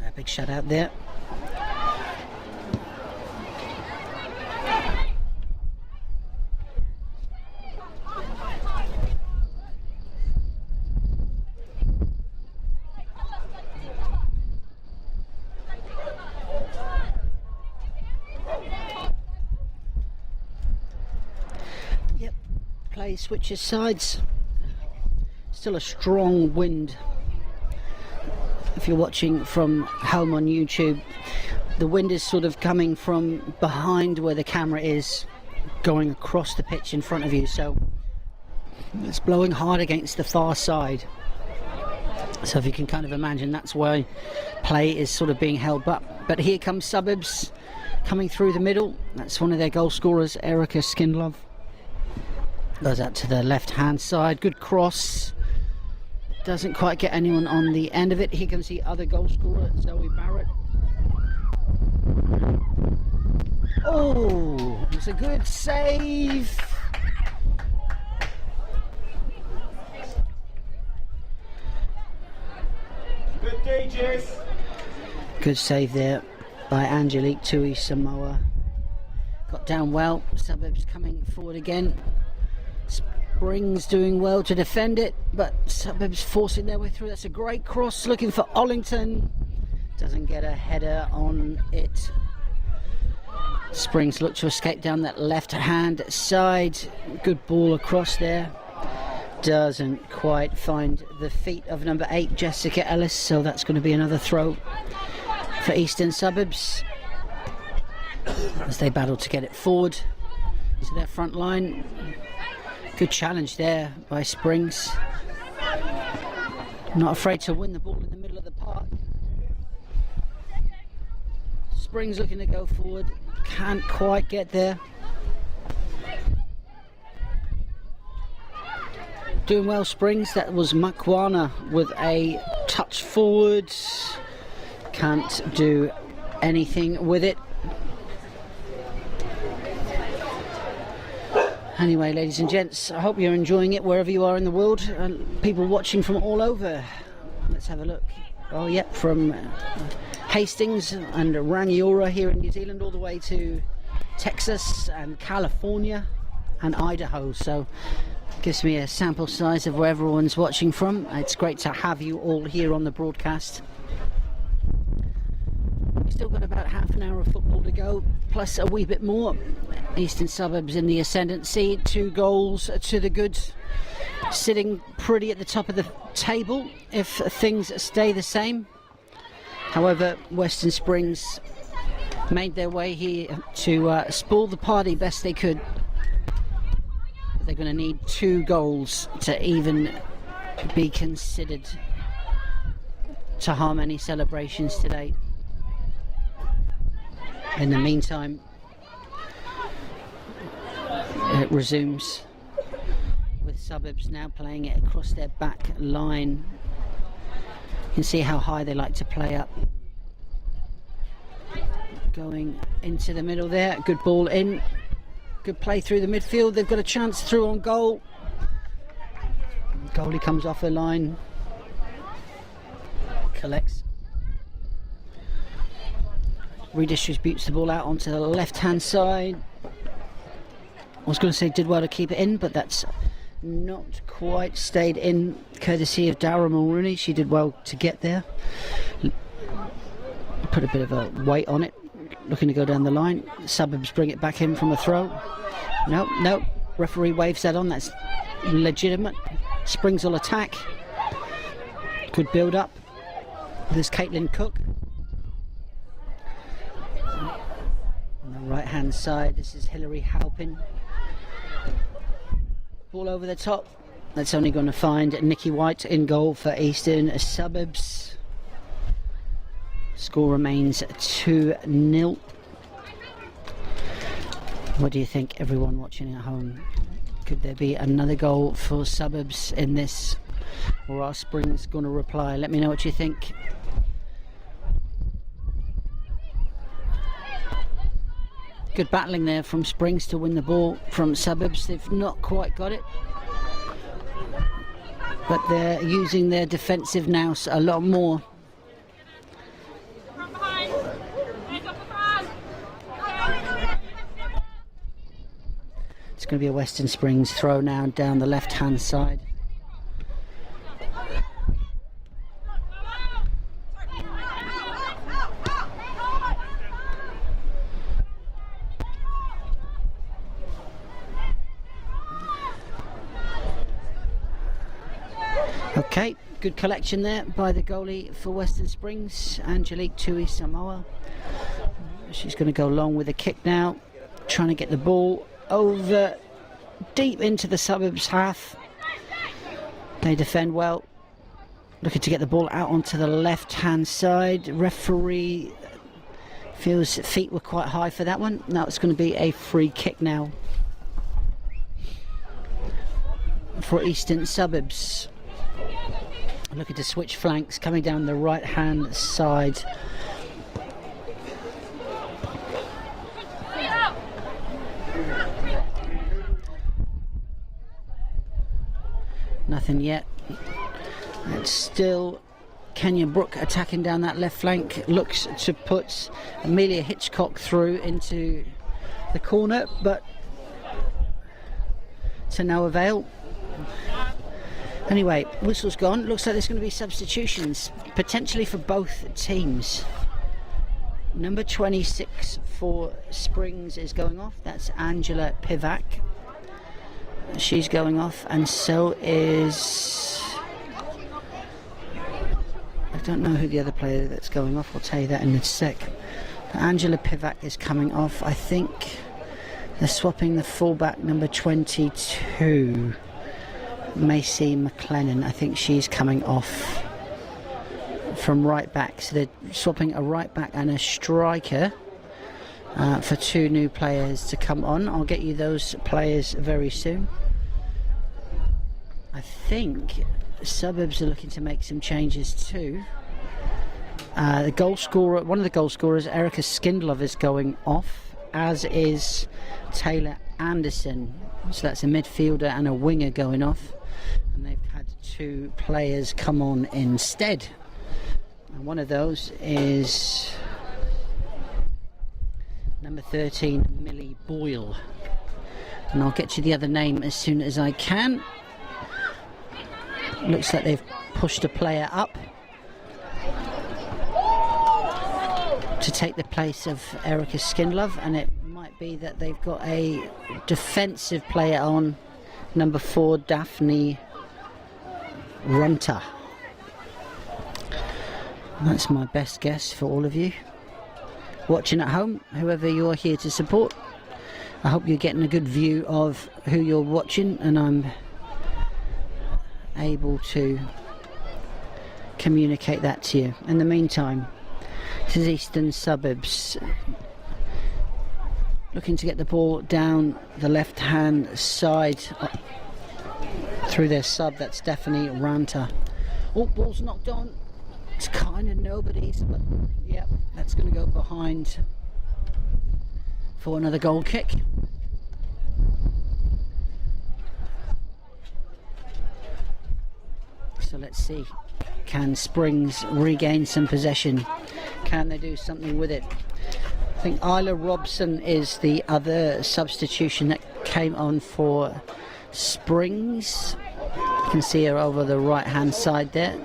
A big shout out there. Switches sides. Still a strong wind if you're watching from home on YouTube, the wind is sort of coming from behind where the camera is, going across the pitch in front of you, so it's blowing hard against the far side. So if you can kind of imagine, that's why play is sort of being held up. But here comes Suburbs coming through the middle. That's one of their goal scorers, Erica Skinlove. Goes out to the left hand side, good cross, doesn't quite get anyone on the end of it. Here comes the other goal scorer, Zoe Barrett. Oh, it's a good save. Good DJs. Good save there by Angelique Tui Samoa. Got down well. Suburbs coming forward again. Springs doing well to defend it, but Suburbs forcing their way through. That's a great cross, looking for Ollington. Doesn't get a header on it. Springs look to escape down that left hand side. Good ball across there. Doesn't quite find the feet of number 8, Jessica Ellis, so that's going to be another throw for Eastern Suburbs as they battle to get it forward to their front line. Good challenge there by Springs. Not afraid to win the ball in the middle of the park. Springs looking to go forward, can't quite get there. Doing well, Springs. That was Makwana with a touch forward. Can't do anything with it. Anyway, ladies and gents, I hope you're enjoying it wherever you are in the world, and people watching from all over. Let's have a look. Oh, yep, from Hastings and Rangiora here in New Zealand, all the way to Texas and California and Idaho. So gives me a sample size of where everyone's watching from. It's great to have you all here on the broadcast. We've still got about half an hour of football to go, plus a wee bit more. Eastern Suburbs in the ascendancy, 2 goals to the good, sitting pretty at the top of the table if things stay the same. However, Western Springs made their way here to spoil the party best they could. They're going to need 2 goals to even be considered to harm any celebrations today. In the meantime, it resumes with Suburbs now playing it across their back line. You can see how high they like to play up. Going into the middle there, good ball in. Good play through the midfield. They've got a chance through on goal. Goalie comes off the line. Collects. Redistributes the ball out onto the left hand side. I was going to say did well to keep it in, but that's not quite stayed in, courtesy of Dara Mulrooney. She did well to get there. Put a bit of a weight on it. Looking to go down the line. Suburbs bring it back in from a throw. No, referee waves that on. That's legitimate. Springs will attack. Good build up. There's Caitlin Cook. On the right hand side, this is Hilary Halpin. Ball over the top. That's only going to find Nikki White in goal for Eastern Suburbs. Score remains 2-0. What do you think, everyone watching at home? Could there be another goal for Suburbs in this? Or are Springs going to reply? Let me know what you think. Good battling there from Springs to win the ball from Suburbs. They've not quite got it, but they're using their defensive nous a lot more. It's going to be a Western Springs throw now down the left hand side. Okay, good collection there by the goalie for Western Springs, Angelique Tui Samoa. She's going to go long with a kick now, trying to get the ball over deep into the Suburbs half. They defend well, looking to get the ball out onto the left hand side. Referee feels feet were quite high for that one. Now it's going to be a free kick now for Eastern Suburbs. Looking to switch flanks, coming down the right hand side. Nothing yet. It's still Kenya Brook attacking down that left flank. Looks to put Amelia Hitchcock through into the corner, but to no avail. Anyway, whistle's gone. Looks like there's going to be substitutions, potentially for both teams. Number 26 for Springs is going off. That's Angela Pivac. She's going off, and so is... I don't know who the other player that's going off. I'll tell you that in a sec. But Angela Pivac is coming off. I think they're swapping the fullback, number 22. Macy McLennan, I think she's coming off from right back. So they're swapping a right back and a striker for two new players to come on. I'll get you those players very soon. I think Suburbs are looking to make some changes too. The goal scorer, one of the goal scorers, Erica Skindlove, is going off, as is Taylor Anderson. So that's a midfielder and a winger going off, and they've had two players come on instead. And one of those is number 13, Millie Boyle. And I'll get you the other name as soon as I can. Looks like they've pushed a player up to take the place of Erica Skindlove, and it might be that they've got a defensive player on, number 4, Daphne Runter. That's my best guess for all of you watching at home, whoever you're here to support. I hope you're getting a good view of who you're watching, and I'm able to communicate that to you. In the meantime, this is Eastern Suburbs looking to get the ball down the left hand side through their sub. That's Stephanie Ranta. Oh, ball's knocked on. It's kind of nobody's, but yeah, that's going to go behind for another goal kick. So let's see, can Springs regain some possession? Can they do something with it? I think Isla Robson is the other substitution that came on for Springs. You can see her over the right hand side there.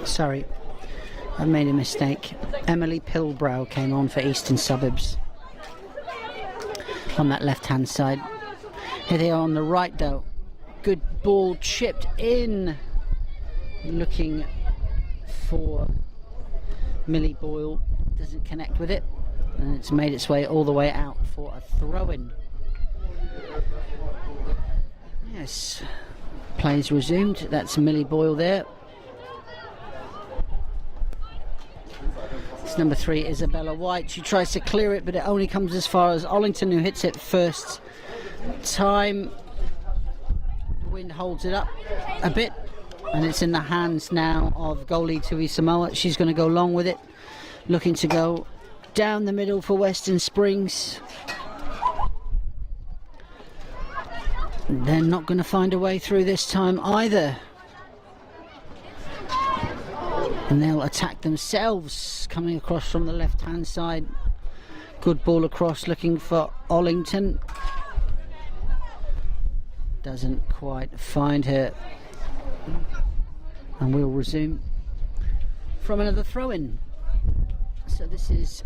Sorry, I made a mistake. Emily Pilbrow came on for Eastern Suburbs on that left hand side. Here they are on the right though. Good ball chipped in, looking for Millie Boyle. Doesn't connect with it, and it's made its way all the way out for a throw-in. Yes, plays resumed. That's Millie Boyle there. It's number 3, Isabella White. She tries to clear it, but it only comes as far as Ollington, who hits it first time. The wind holds it up a bit, and it's in the hands now of goalie Tui Samoa. She's going to go long with it, looking to go down the middle for Western Springs. They're not going to find a way through this time either, and they'll attack themselves, coming across from the left hand side. Good ball across, looking for Ollington. Doesn't quite find her, and we'll resume from another throw-in. So this is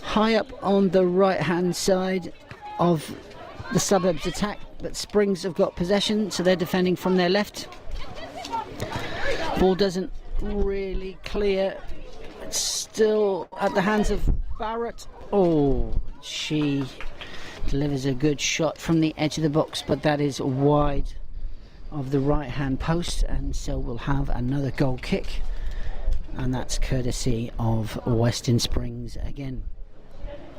high up on the right hand side. of the Suburbs attack, but Springs have got possession, so they're defending from their left. Ball doesn't really clear. It's still at the hands of Barrett. Oh, she delivers a good shot from the edge of the box, but that is wide of the right hand post, and so we'll have another goal kick, and that's courtesy of Western Springs again.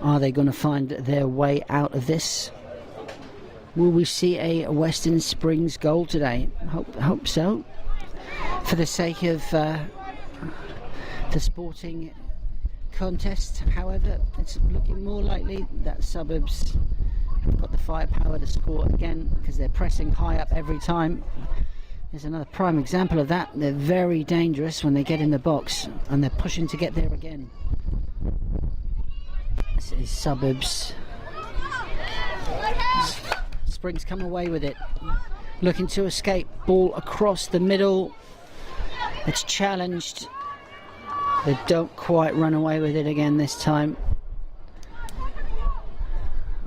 Are they going to find their way out of this? Will we see a Western Springs goal today? Hope so. For the sake of the sporting contest, however, it's looking more likely that Suburbs have got the firepower to score again, because they're pressing high up every time. There's another prime example of that. They're very dangerous when they get in the box, and they're pushing to get there again. This is Suburbs. Springs come away with it, looking to escape. Ball across the middle. It's challenged. They don't quite run away with it again this time.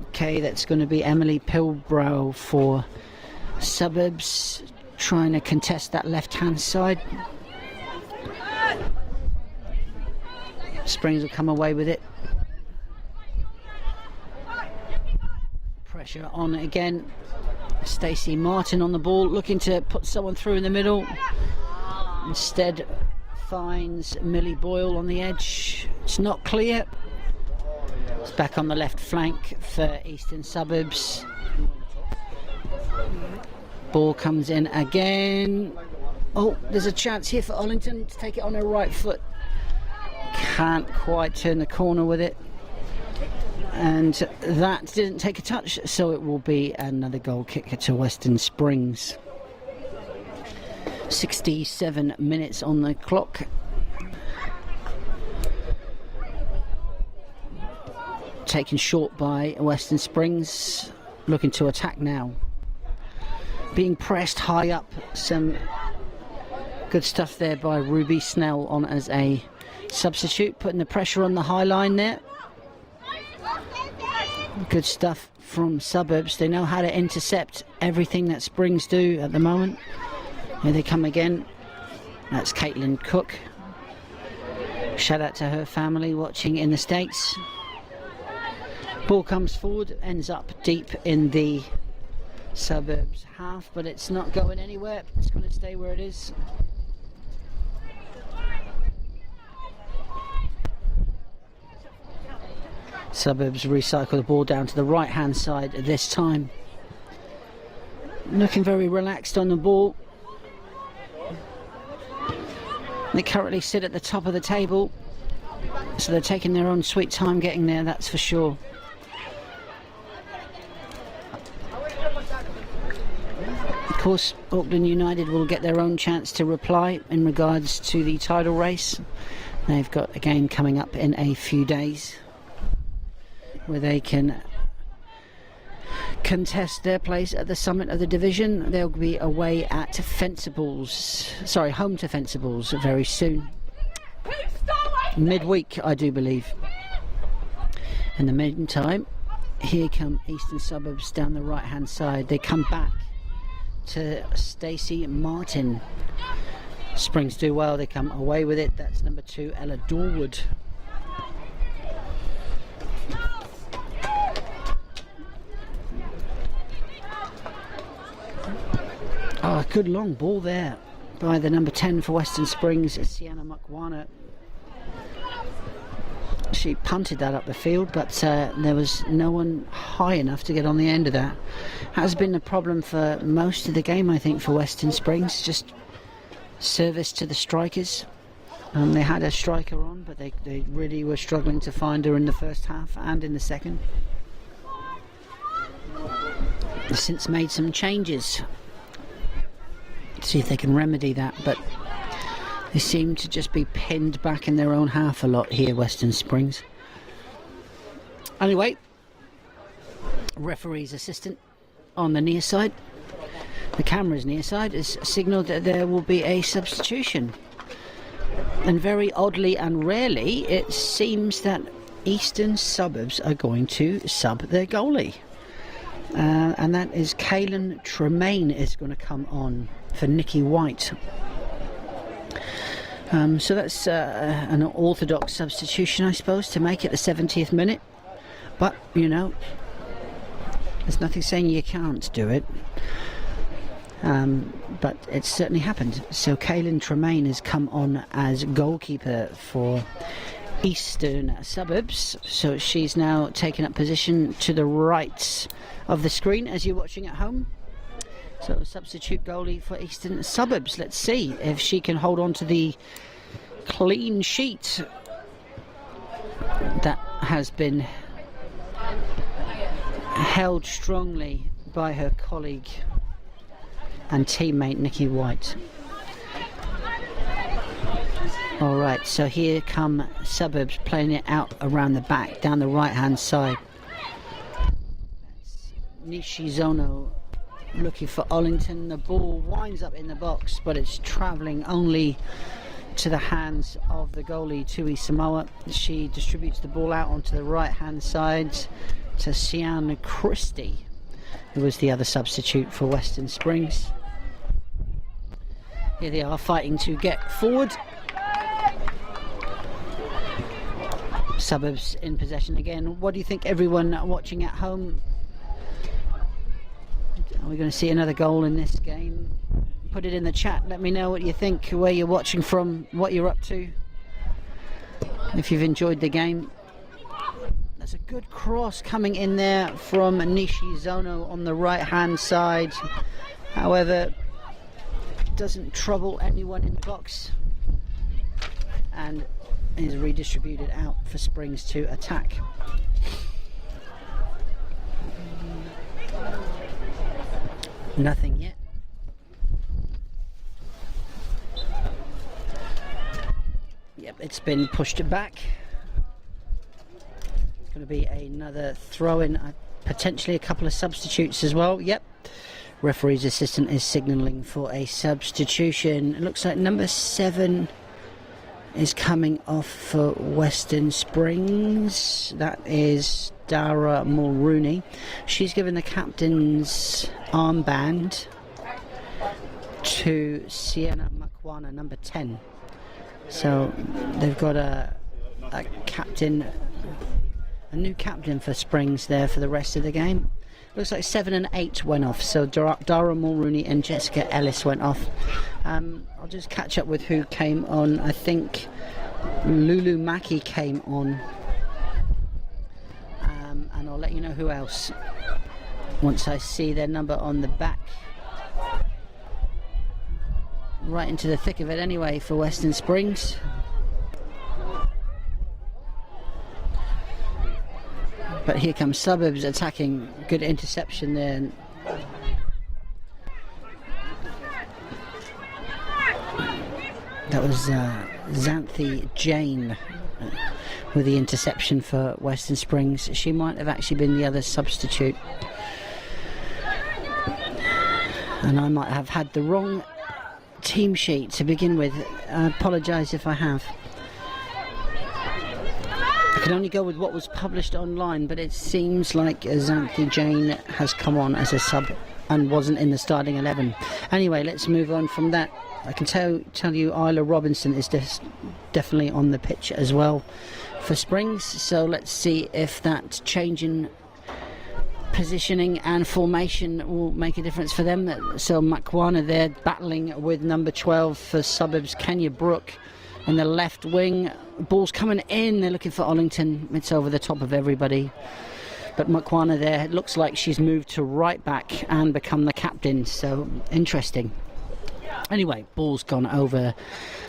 Okay, that's going to be Emily Pilbrow for Suburbs, trying to contest that left-hand side. Springs will come away with it. Pressure on again. Stacey Martin on the ball, looking to put someone through in the middle. Instead finds Millie Boyle on the edge. It's not clear. It's back on the left flank for Eastern Suburbs. Ball comes in again. Oh, there's a chance here for Ollington to take it on her right foot. Can't quite turn the corner with it. And that didn't take a touch, so it will be another goal kick to Western Springs. 67 minutes on the clock. Taken short by Western Springs, looking to attack now. Being pressed high up. Some good stuff there by Ruby Snell on as a substitute, putting the pressure on the high line there. Good stuff from Suburbs. They know how to intercept everything that Springs do at the moment. Here they come again. That's Caitlin Cook. Shout out to her family watching in the States. Ball comes forward, ends up deep in the Suburbs half, but it's not going anywhere. It's going to stay where it is. Suburbs recycle the ball down to the right hand side this time. Looking very relaxed on the ball. They currently sit at the top of the table, so they're taking their own sweet time getting there, that's for sure. Of course, Auckland United will get their own chance to reply in regards to the title race. They've got a game coming up in a few days where they can contest their place at the summit of the division. They'll be away at home to Fencibles very soon. Midweek, I do believe. In the meantime, here come Eastern Suburbs down the right hand side. They come back to Stacey Martin. Springs do well, they come away with it. That's number 2, Ella Dorwood. Oh, a good long ball there by the number 10 for Western Springs, Sienna Mukwana. She punted that up the field, but there was no one high enough to get on the end of that. Has been a problem for most of the game, I think, for Western Springs. Just service to the strikers. They had a striker on, but they really were struggling to find her in the first half and in the second. They've since made some changes. See if they can remedy that, but they seem to just be pinned back in their own half a lot here, Western Springs. Anyway, referee's assistant on the near side, the camera's near side, has signalled that there will be a substitution. And very oddly and rarely, it seems that Eastern Suburbs are going to sub their goalie. and that is Kaylin Tremaine is going to come on for Nikki White. So that's an orthodox substitution, I suppose, to make it the 70th minute. But, you know, there's nothing saying you can't do it. But it's certainly happened. So Kaylin Tremaine has come on as goalkeeper for Eastern Suburbs. So she's now taken up position to the right of the screen as you're watching at home. So substitute goalie for Eastern Suburbs. Let's see if she can hold on to the clean sheet that has been held strongly by her colleague and teammate Nikki White. Alright, so here come Suburbs playing it out around the back, down the right hand side. Nishizono looking for Ollington. The ball winds up in the box, but it's travelling only to the hands of the goalie, Tui Samoa. She distributes the ball out onto the right hand side to Sian Christie, who was the other substitute for Western Springs. Here they are fighting to get forward. Suburbs in possession again. What do you think, everyone watching at home? Are we going to see another goal in this game? Put it in the chat. Let me know what you think, where you're watching from, what you're up to, if you've enjoyed the game. There's a good cross coming in there from Nishizono on the right hand side. However, doesn't trouble anyone in the box and is redistributed out for Springs to attack. Nothing yet. Yep, it's been pushed back. It's going to be another throw-in, potentially a couple of substitutes as well. Yep. Referee's assistant is signalling for a substitution. It looks like number 7 is coming off for Western Springs. That is Dara Mulrooney. She's given the captain's armband to Sienna Makwana, number 10. So they've got a captain, a new captain for Springs there for the rest of the game. Looks like 7 and 8 went off, so Dara Mulrooney and Jessica Ellis went off. I'll just catch up with who came on. I think Lulu Mackey came on, and I'll let you know who else once I see their number on the back. Right into the thick of it anyway for Western Springs. But here comes Suburbs attacking. Good interception there. That was Xanthi Jane with the interception for Western Springs. She might have actually been the other substitute. And I might have had the wrong team sheet to begin with. I apologise if I have. I can only go with what was published online, but it seems like Xanthi Jane has come on as a sub and wasn't in the starting 11. Anyway, let's move on from that. I can tell you Isla Robinson is definitely on the pitch as well for Springs, so let's see if that change in positioning and formation will make a difference for them. So Makwana there battling with number 12 for Suburbs, Kenya Brooke in the left wing. Ball's coming in, they're looking for Ollington. It's over the top of everybody, but Makwana there, it looks like she's moved to right back and become the captain, so interesting. Anyway, ball's gone over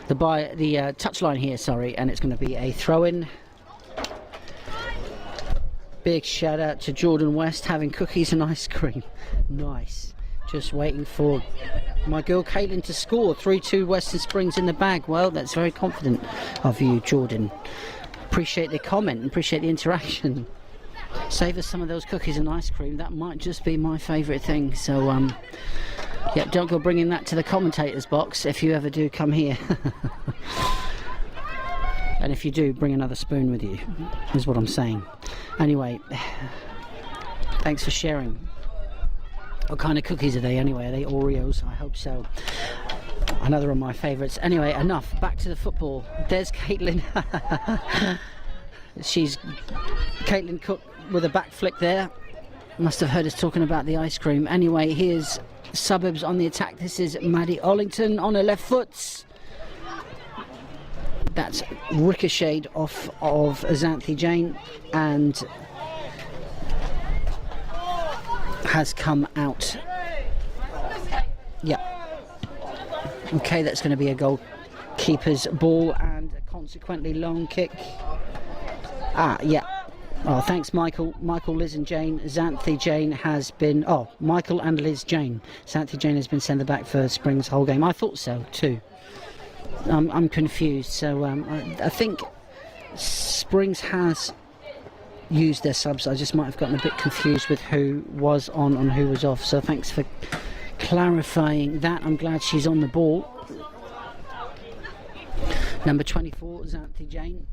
the touchline here, sorry, and it's going to be a throw-in. Big shout out to Jordan West having cookies and ice cream. Nice. Just waiting for my girl Caitlin to score. 3-2 Western Springs in the bag. Well, that's very confident of you, Jordan. Appreciate the comment, appreciate the interaction. Save us some of those cookies and ice cream. That might just be my favourite thing. So, yeah, don't go bringing that to the commentators box if you ever do come here. And if you do, bring another spoon with you, is what I'm saying. Anyway, thanks for sharing. What kind of cookies are they anyway? Are they Oreos? I hope so. Another of my favourites. Anyway, enough. Back to the football. There's Caitlin. She's Caitlin Cook with a back flick there. Must have heard us talking about the ice cream. Anyway, here's Suburbs on the attack. This is Maddie Ollington on her left foot. That's ricocheted off of Xanthi Jane and has come out. Yeah. Okay, that's going to be a goalkeeper's ball and consequently long kick. Yeah. Oh, thanks, Michael. Michael, Liz and Jane. Xanthi Jane has been... Oh, Michael and Liz Jane. Xanthi Jane has been sent back for Springs' whole game. I thought so, too. I'm confused. So, I think Springs has used their subs. I just might have gotten a bit confused with who was on and who was off. So, thanks for clarifying that. I'm glad she's on the ball. Number 24, Xanthi Jane.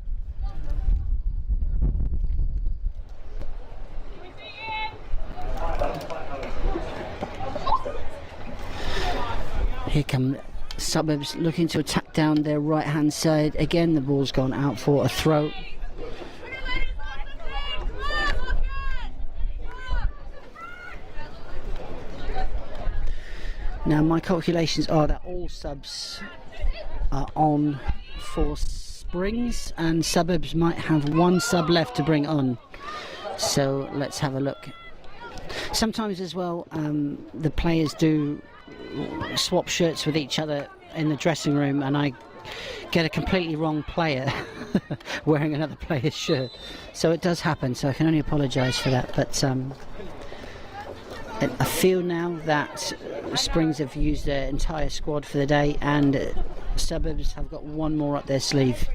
Here come Suburbs looking to attack down their right hand side. Again, the ball's gone out for a throw. Now my calculations are that all subs are on for Springs and Suburbs might have one sub left to bring on. So let's have a look. Sometimes as well the players do swap shirts with each other in the dressing room and I get a completely wrong player wearing another player's shirt, so it does happen, so I can only apologise for that. But I feel now that Springs have used their entire squad for the day and Suburbs have got one more up their sleeve.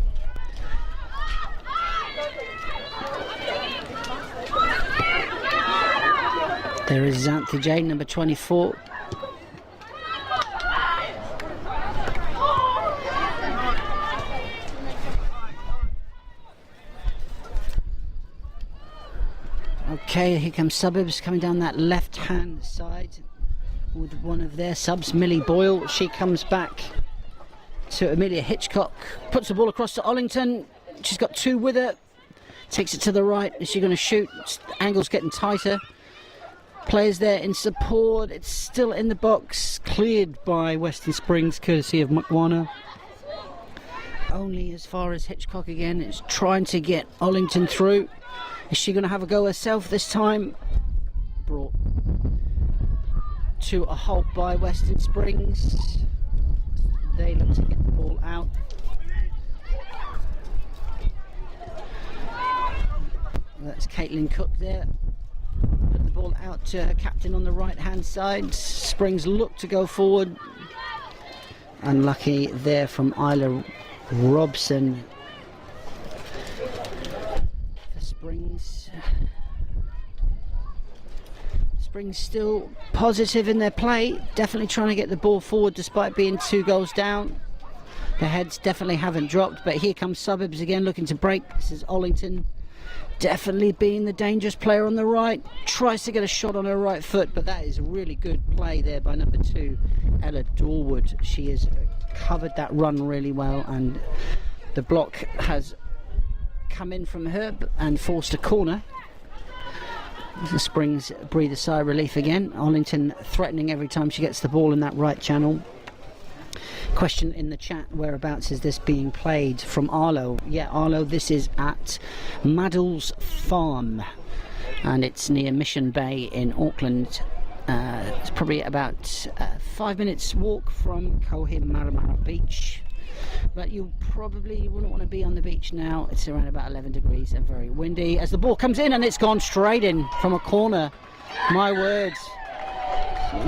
There is Xanthi Jane, number 24. Okay, here comes Suburbs coming down that left-hand side with one of their subs, Millie Boyle. She comes back to Amelia Hitchcock, puts the ball across to Ollington. She's got two with her, takes it to the right. Is she going to shoot? Angle's getting tighter. Players there in support. It's still in the box, cleared by Western Springs, courtesy of Mukwana. Only as far as Hitchcock again. It's trying to get Ollington through. Is she going to have a go herself this time? Brought to a halt by Western Springs. They look to get the ball out. That's Caitlin Cook there. Put the ball out to her captain on the right hand side. Springs look to go forward. Unlucky there from Isla Robson. Springs still positive in their play, definitely trying to get the ball forward despite being 2 goals down. Their heads definitely haven't dropped, but here comes Suburbs again looking to break. This is Ollington, definitely being the dangerous player on the right, tries to get a shot on her right foot, but that is really good play there by number 2, Ella Dorwood. She has covered that run really well and the block has come in from her and forced a corner. The Springs breathe a sigh of relief again. Ollington threatening every time she gets the ball in that right channel. Question in the chat, whereabouts is this being played? From Arlo. Yeah, Arlo, this is at Maddles Farm and it's near Mission Bay in Auckland. It's probably about 5 minutes walk from Kohim-Maramara Beach. But you probably wouldn't want to be on the beach now. It's around about 11 degrees and very windy as the ball comes in and it's gone straight in from a corner. My words.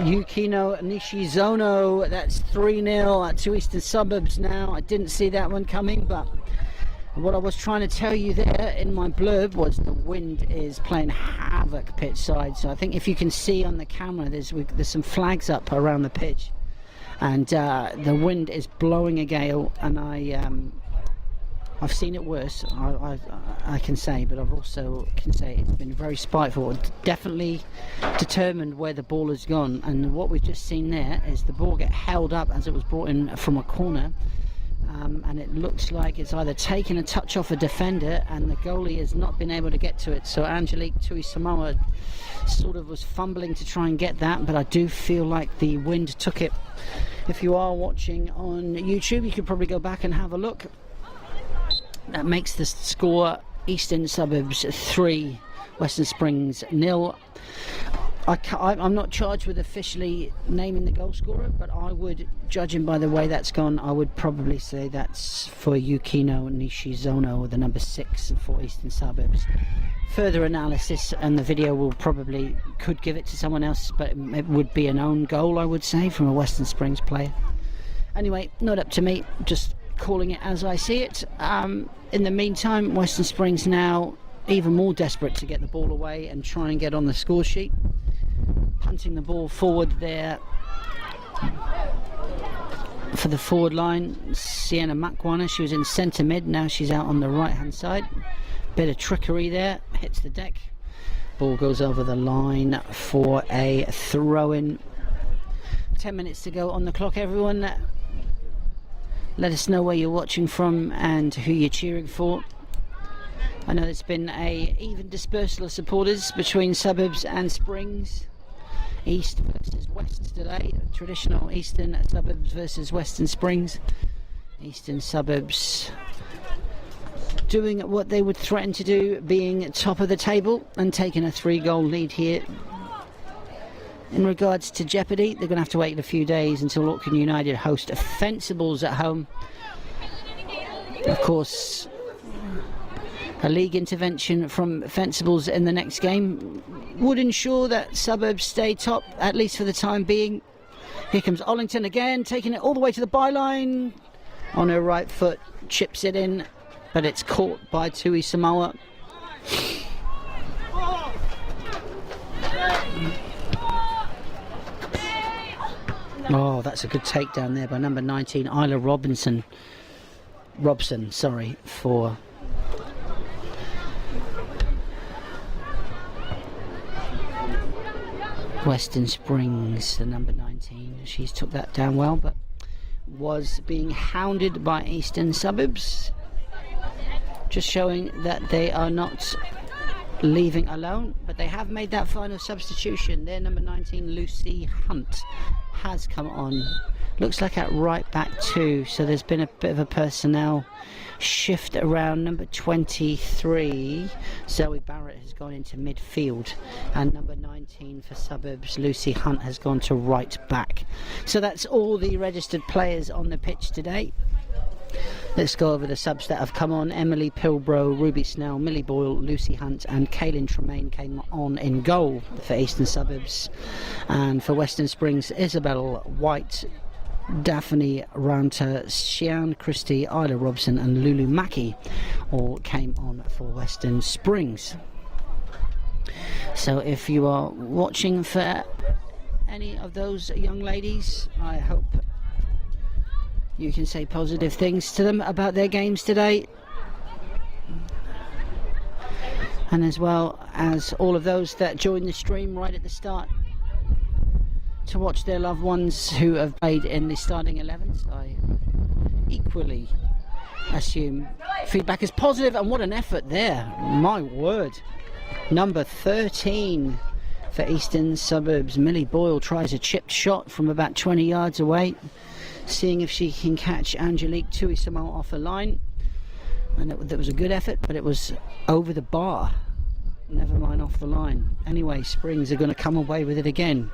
Yukino Nishizono, that's 3-0 to Eastern Suburbs now. I didn't see that one coming, but what I was trying to tell you there in my blurb was the wind is playing havoc pitch side. So I think if you can see on the camera, there's some flags up around the pitch. And the wind is blowing a gale and I've seen it worse, I can say, but I've also can say it's been very spiteful, definitely determined where the ball has gone. And what we've just seen there is the ball get held up as it was brought in from a corner, and it looks like it's either taken a touch off a defender and the goalie has not been able to get to it. So Angelique Tui Samoa sort of was fumbling to try and get that, but I do feel like the wind took it. If you are watching on YouTube, you could probably go back and have a look. That makes the score Eastern Suburbs 3, Western Springs 0. I'm not charged with officially naming the goal scorer, but I would, judging by the way that's gone, I would probably say that's for Yukino Nishizono, the number 6 for Eastern Suburbs. Further analysis and the video will probably could give it to someone else, but it would be an own goal, I would say, from a Western Springs player. Anyway, not up to me, just calling it as I see it. In the meantime, Western Springs now even more desperate to get the ball away and try and get on the score sheet. Punting the ball forward there for the forward line, Sienna Makwana. She was in centre mid, now she's out on the right hand side. Bit of trickery there, hits the deck. Ball goes over the line for a throw-in. 10 minutes to go on the clock, everyone. Let us know where you're watching from and who you're cheering for. I know there's been a even dispersal of supporters between Suburbs and Springs. East versus West today. Traditional Eastern Suburbs versus Western Springs. Eastern Suburbs doing what they would threaten to do, being top of the table and taking a 3-goal lead here. In regards to jeopardy, they're going to have to wait a few days until Auckland United host Fencibles at home. Of course, a league intervention from Fencibles in the next game would ensure that Suburbs stay top, at least for the time being. Here comes Ollington again, taking it all the way to the byline. On her right foot, chips it in, but it's caught by Tui Samoa. Oh, that's a good takedown there by number 19, Isla Robson, sorry, for Western Springs, the number 19. She's took that down well, but was being hounded by Eastern Suburbs. Just showing that they are not leaving alone, but they have made that final substitution. Their number 19, Lucy Hunt, has come on. Looks like at right back too, so there's been a bit of a personnel shift around. Number 23, Zoe Barrett, has gone into midfield, and number 19 for Suburbs, Lucy Hunt, has gone to right back. So that's all the registered players on the pitch today. Let's go over the subs that have come on. Emily Pilbro, Ruby Snell, Millie Boyle, Lucy Hunt and Kaylin Tremaine came on in goal for Eastern Suburbs. And for Western Springs, Isabel White, Daphne Ranta, Shian Christie, Isla Robson and Lulu Mackey all came on for Western Springs. So if you are watching for any of those young ladies, I hope you can say positive things to them about their games today. And as well as all of those that joined the stream right at the start to watch their loved ones who have played in the starting 11s, I equally assume feedback is positive. And what an effort there, my word. Number 13 for Eastern Suburbs, Millie Boyle, tries a chipped shot from about 20 yards away, seeing if she can catch Angelique Tui Samoa off a line. And that was a good effort, but it was over the bar, never mind off the line. Anyway, Springs are going to come away with it again.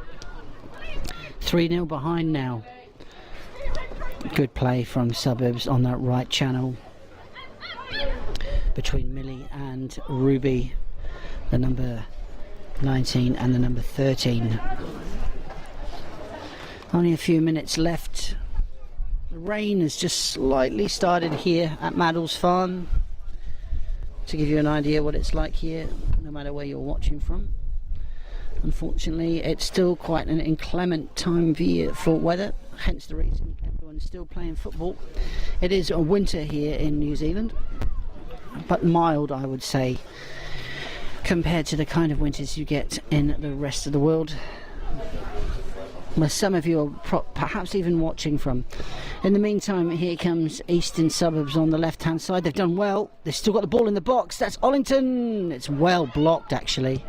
3-0 behind now. Good play from Suburbs on that right channel between Millie and Ruby, the number 19 and the number 13. Only a few minutes left. The rain has just slightly started here at Maddles Farm, to give you an idea what it's like here, no matter where you're watching from. Unfortunately, it's still quite an inclement time of year for weather, hence the reason everyone still playing football. It is a winter here in New Zealand, but mild, I would say, compared to the kind of winters you get in the rest of the world, where some of you are perhaps even watching from. In the meantime, here comes Eastern Suburbs on the left hand side. They've done well. They've still got the ball in the box. That's Ollington. It's well blocked, actually.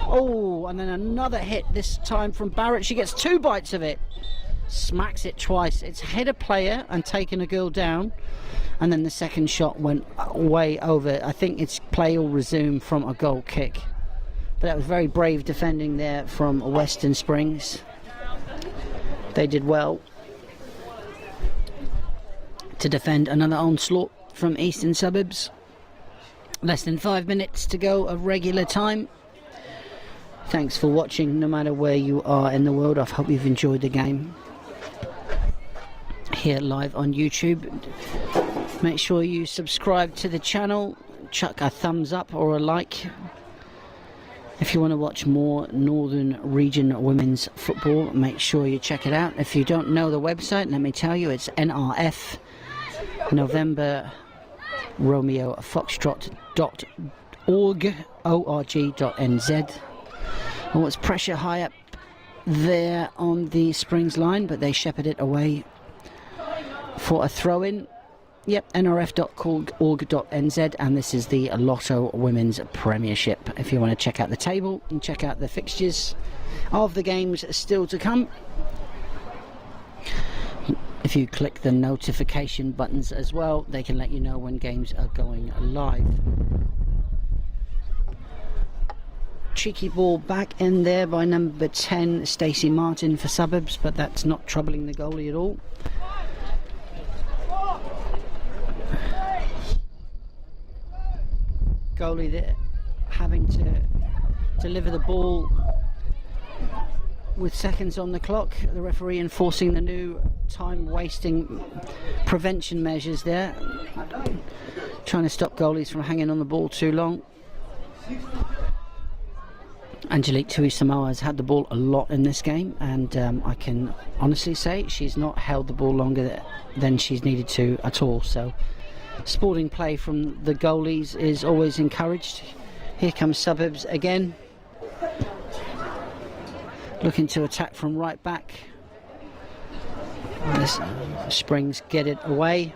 Oh, and then another hit, this time from Barrett. She gets 2 bites of it. Smacks it twice. It's hit a player and taken a girl down, and then the second shot went way over. I think it's play will resume from a goal kick. But that was very brave defending there from Western Springs. They did well to defend another onslaught from Eastern Suburbs. Less than 5 minutes to go of regular time. Thanks for watching, no matter where you are in the world. I hope you've enjoyed the game here live on YouTube. Make sure you subscribe to the channel, chuck a thumbs up or a like if you want to watch more Northern Region women's football. Make sure you check it out. If you don't know the website, let me tell you, it's NRF November Romeo Foxtrot.org.nz. Oh, it's pressure high up there on the Springs line, but they shepherd it away for a throw-in. Yep, nrf.org.nz, and this is the Lotto Women's Premiership. If you want to check out the table and check out the fixtures of the games still to come, if you click the notification buttons as well, they can let you know when games are going live. Cheeky ball back in there by number 10, Stacey Martin for Suburbs, but that's not troubling the goalie at all. Goalie there having to deliver the ball with seconds on the clock. The referee enforcing the new time wasting prevention measures there, trying to stop goalies from hanging on the ball too long. Angelique Tui-Samoa has had the ball a lot in this game, and I can honestly say she's not held the ball longer than she's needed to at all. So sporting play from the goalies is always encouraged. Here comes Suburbs again, looking to attack from right back. This Springs get it away,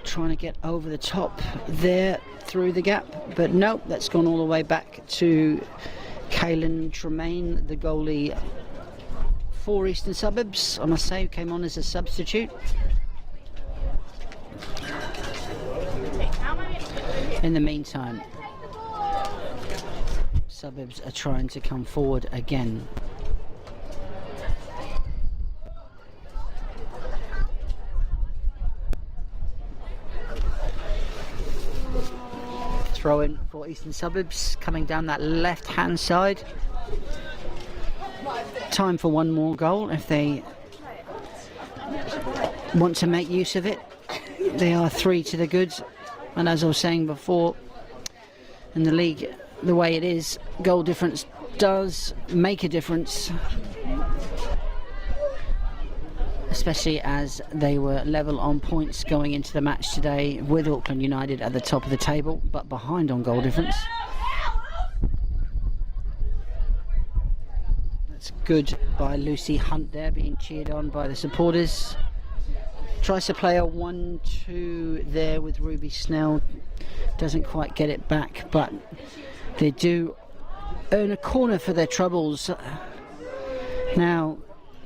trying to get over the top there through the gap, but nope, that's gone all the way back to Kaylin Tremaine, the goalie for Eastern Suburbs, I must say, who came on as a substitute. In the meantime, Suburbs are trying to come forward again. Throw in for Eastern Suburbs, coming down that left hand side. Time for one more goal if they want to make use of it. They are 3 to the good, and as I was saying before, in the league the way it is, goal difference does make a difference, especially as they were level on points going into the match today, with Auckland United at the top of the table but behind on goal difference. That's good by Lucy Hunt there, being cheered on by the supporters. Tries to play a 1-2 there with Ruby Snell, doesn't quite get it back, but they do earn a corner for their troubles. Now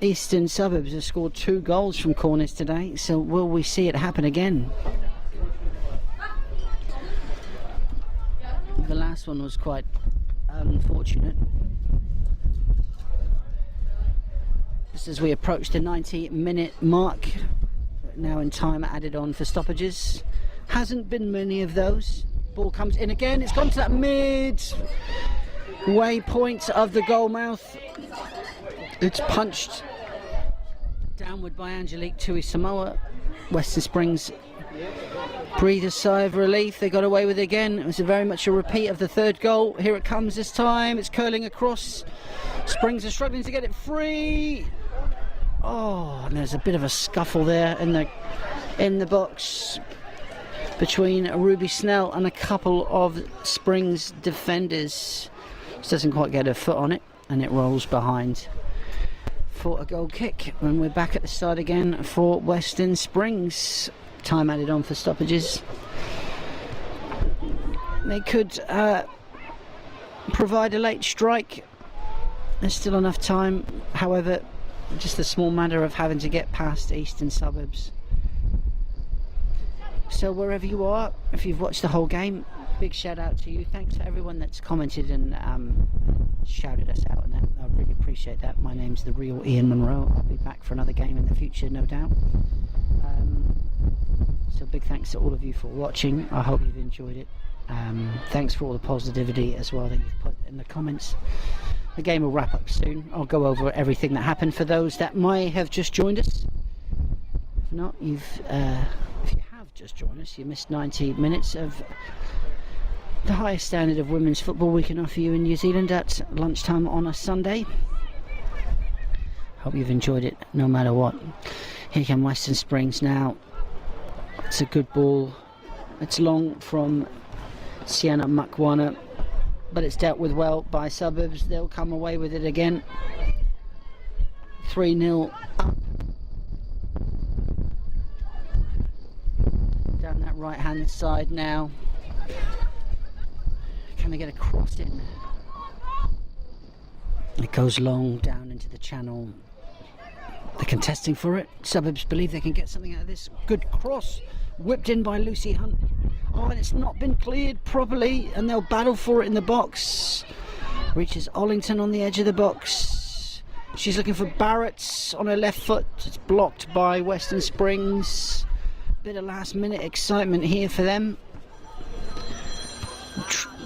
Eastern Suburbs have scored 2 goals from corners today, so will we see it happen again? The last one was quite unfortunate. Just as we approach the 90-minute mark, now in time added on for stoppages. Hasn't been many of those. Ball comes in again, it's gone to that mid-way point of the goal mouth. It's punched downward by Angelique Tui-Samoa. Western Springs breathe a sigh of relief. They got away with it again. It was very much a repeat of the third goal. Here it comes this time. It's curling across. Springs are struggling to get it free. Oh, and there's a bit of a scuffle there in the box between Ruby Snell and a couple of Springs defenders. Just doesn't quite get her foot on it, and it rolls behind for a goal kick. And we're back at the start again for Western Springs. Time added on for stoppages. They could provide a late strike. There's still enough time. However, just a small matter of having to get past Eastern Suburbs. So wherever you are, if you've watched the whole game, big shout out to you. Thanks to everyone that's commented and shouted us out, and I really appreciate that. My name's the real Ian Monroe. I'll be back for another game in the future, no doubt. So big thanks to all of you for watching. I hope you've enjoyed it. Thanks for all the positivity as well that you've put in the comments. The game will wrap up soon. I'll go over everything that happened for those that may have just joined us. If not, if you have just joined us, you missed 90 minutes of the highest standard of women's football we can offer you in New Zealand at lunchtime on a Sunday. Hope you've enjoyed it no matter what. Here come Western Springs now. It's a good ball. It's long from Sienna Makwana, but it's dealt with well by Suburbs. They'll come away with it again. 3-0 up. Down that right hand side now. Can they get a cross in? It goes long down into the channel. They're contesting for it. Suburbs believe they can get something out of this. Good cross. Whipped in by Lucy Hunt. Oh, and it's not been cleared properly, and they'll battle for it in the box. Reaches Ollington on the edge of the box. She's looking for Barrett on her left foot. It's blocked by Western Springs. Bit of last minute excitement here for them.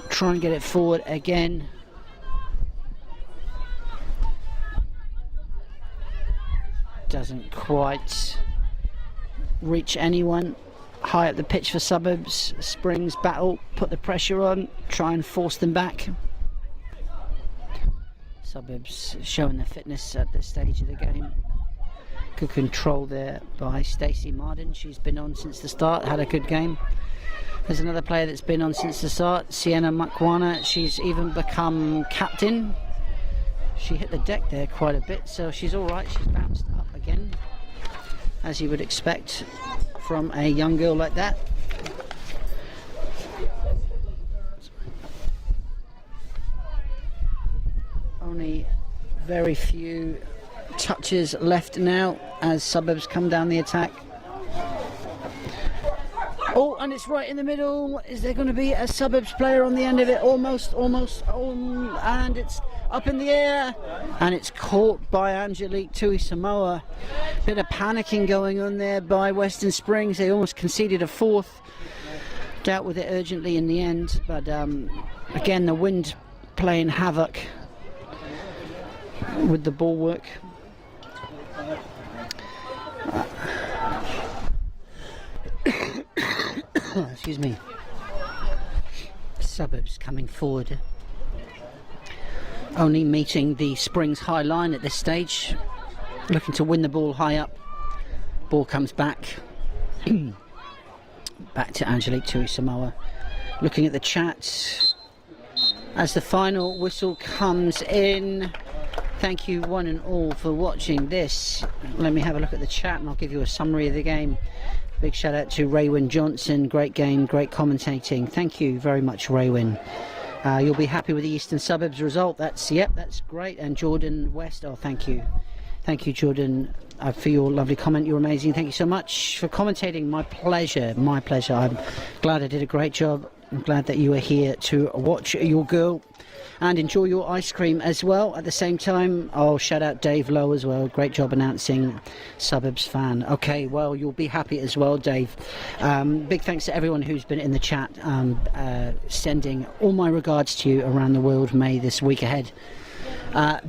Try and get it forward again. Doesn't quite reach anyone. High up the pitch for Suburbs. Springs battle, put the pressure on, try and force them back. Suburbs showing their fitness at this stage of the game. Good control there by Stacey Marden. She's been on since the start, had a good game. There's another player that's been on since the start, Sienna Makwana. She's even become captain. She hit the deck there quite a bit, so she's alright. She's bounced up again, as you would expect from a young girl like that. Only very few touches left now as Suburbs come down the attack. Oh, and it's right in the middle. Is there going to be a Suburbs player on the end of it? Almost. And it's up in the air. And it's caught by Angelique Tui Samoa. Bit of panicking going on there by Western Springs. They almost conceded a fourth. Dealt with it urgently in the end. But again, the wind playing havoc with the ball work. Excuse me. Suburbs coming forward, only meeting the Springs high line at this stage, looking to win the ball high up. Ball comes back back to Angelique Tui Samoa. Looking at the chat as the final whistle comes in. Thank you one and all for watching this. Let me have a look at the chat and I'll give you a summary of the game. Big shout out to Raywin Johnson. Great game, great commentating. Thank you very much, Raywin. You'll be happy with the Eastern Suburbs result. That's great. And Jordan West, oh, thank you, Jordan, for your lovely comment. You're amazing. Thank you so much for commentating. My pleasure. I'm glad I did a great job. I'm glad that you are here to watch your girl and enjoy your ice cream as well at the same time. Oh, shout out Dave Lowe as well. Great job announcing Suburbs fan. Okay, well, you'll be happy as well, Dave. Big thanks to everyone who's been in the chat, sending all my regards to you around the world. May this week ahead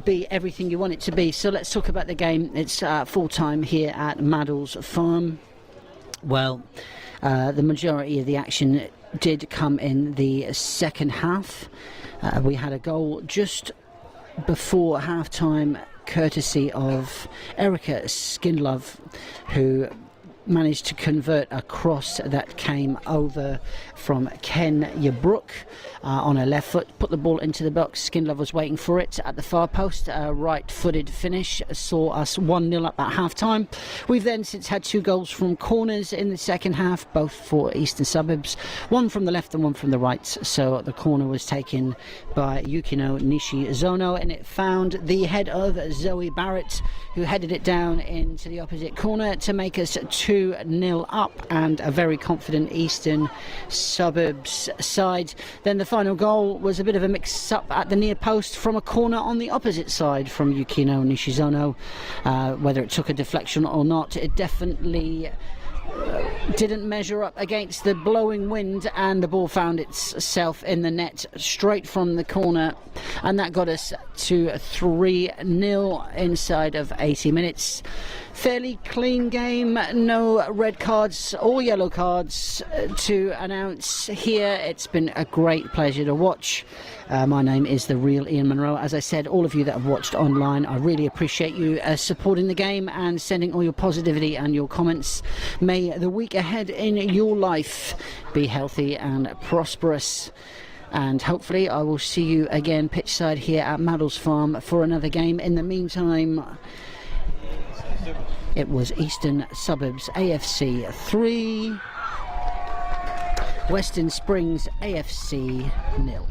be everything you want it to be. So let's talk about the game. It's full time here at Maddles Farm. Well, the majority of the action did come in the second half. We had a goal just before half time courtesy of Erica Skinlove, who managed to convert a cross that came over from Ken Yabrook on her left foot, put the ball into the box. Skinlove was waiting for it at the far post. A right-footed finish saw us 1-0 up at half-time. We've then since had 2 goals from corners in the second half, both for Eastern Suburbs, one from the left and one from the right. So the corner was taken by Yukino Nishizono, and it found the head of Zoe Barrett, who headed it down into the opposite corner to make us 2-0 up, and a very confident Eastern Suburbs side. Then the final goal was a bit of a mix-up at the near post from a corner on the opposite side from Yukino Nishizono. Whether it took a deflection or not, it definitely didn't measure up against the blowing wind, and the ball found itself in the net straight from the corner, and that got us to 3-0 inside of 80 minutes. Fairly clean game, no red cards or yellow cards to announce here. It's been a great pleasure to watch. My name is the real Ian Monroe. As I said, all of you that have watched online, I really appreciate you supporting the game and sending all your positivity and your comments. May the week ahead in your life be healthy and prosperous, and hopefully I will see you again pitchside here at Maddles Farm for another game. In the meantime, it was Eastern Suburbs AFC 3, Western Springs AFC 0.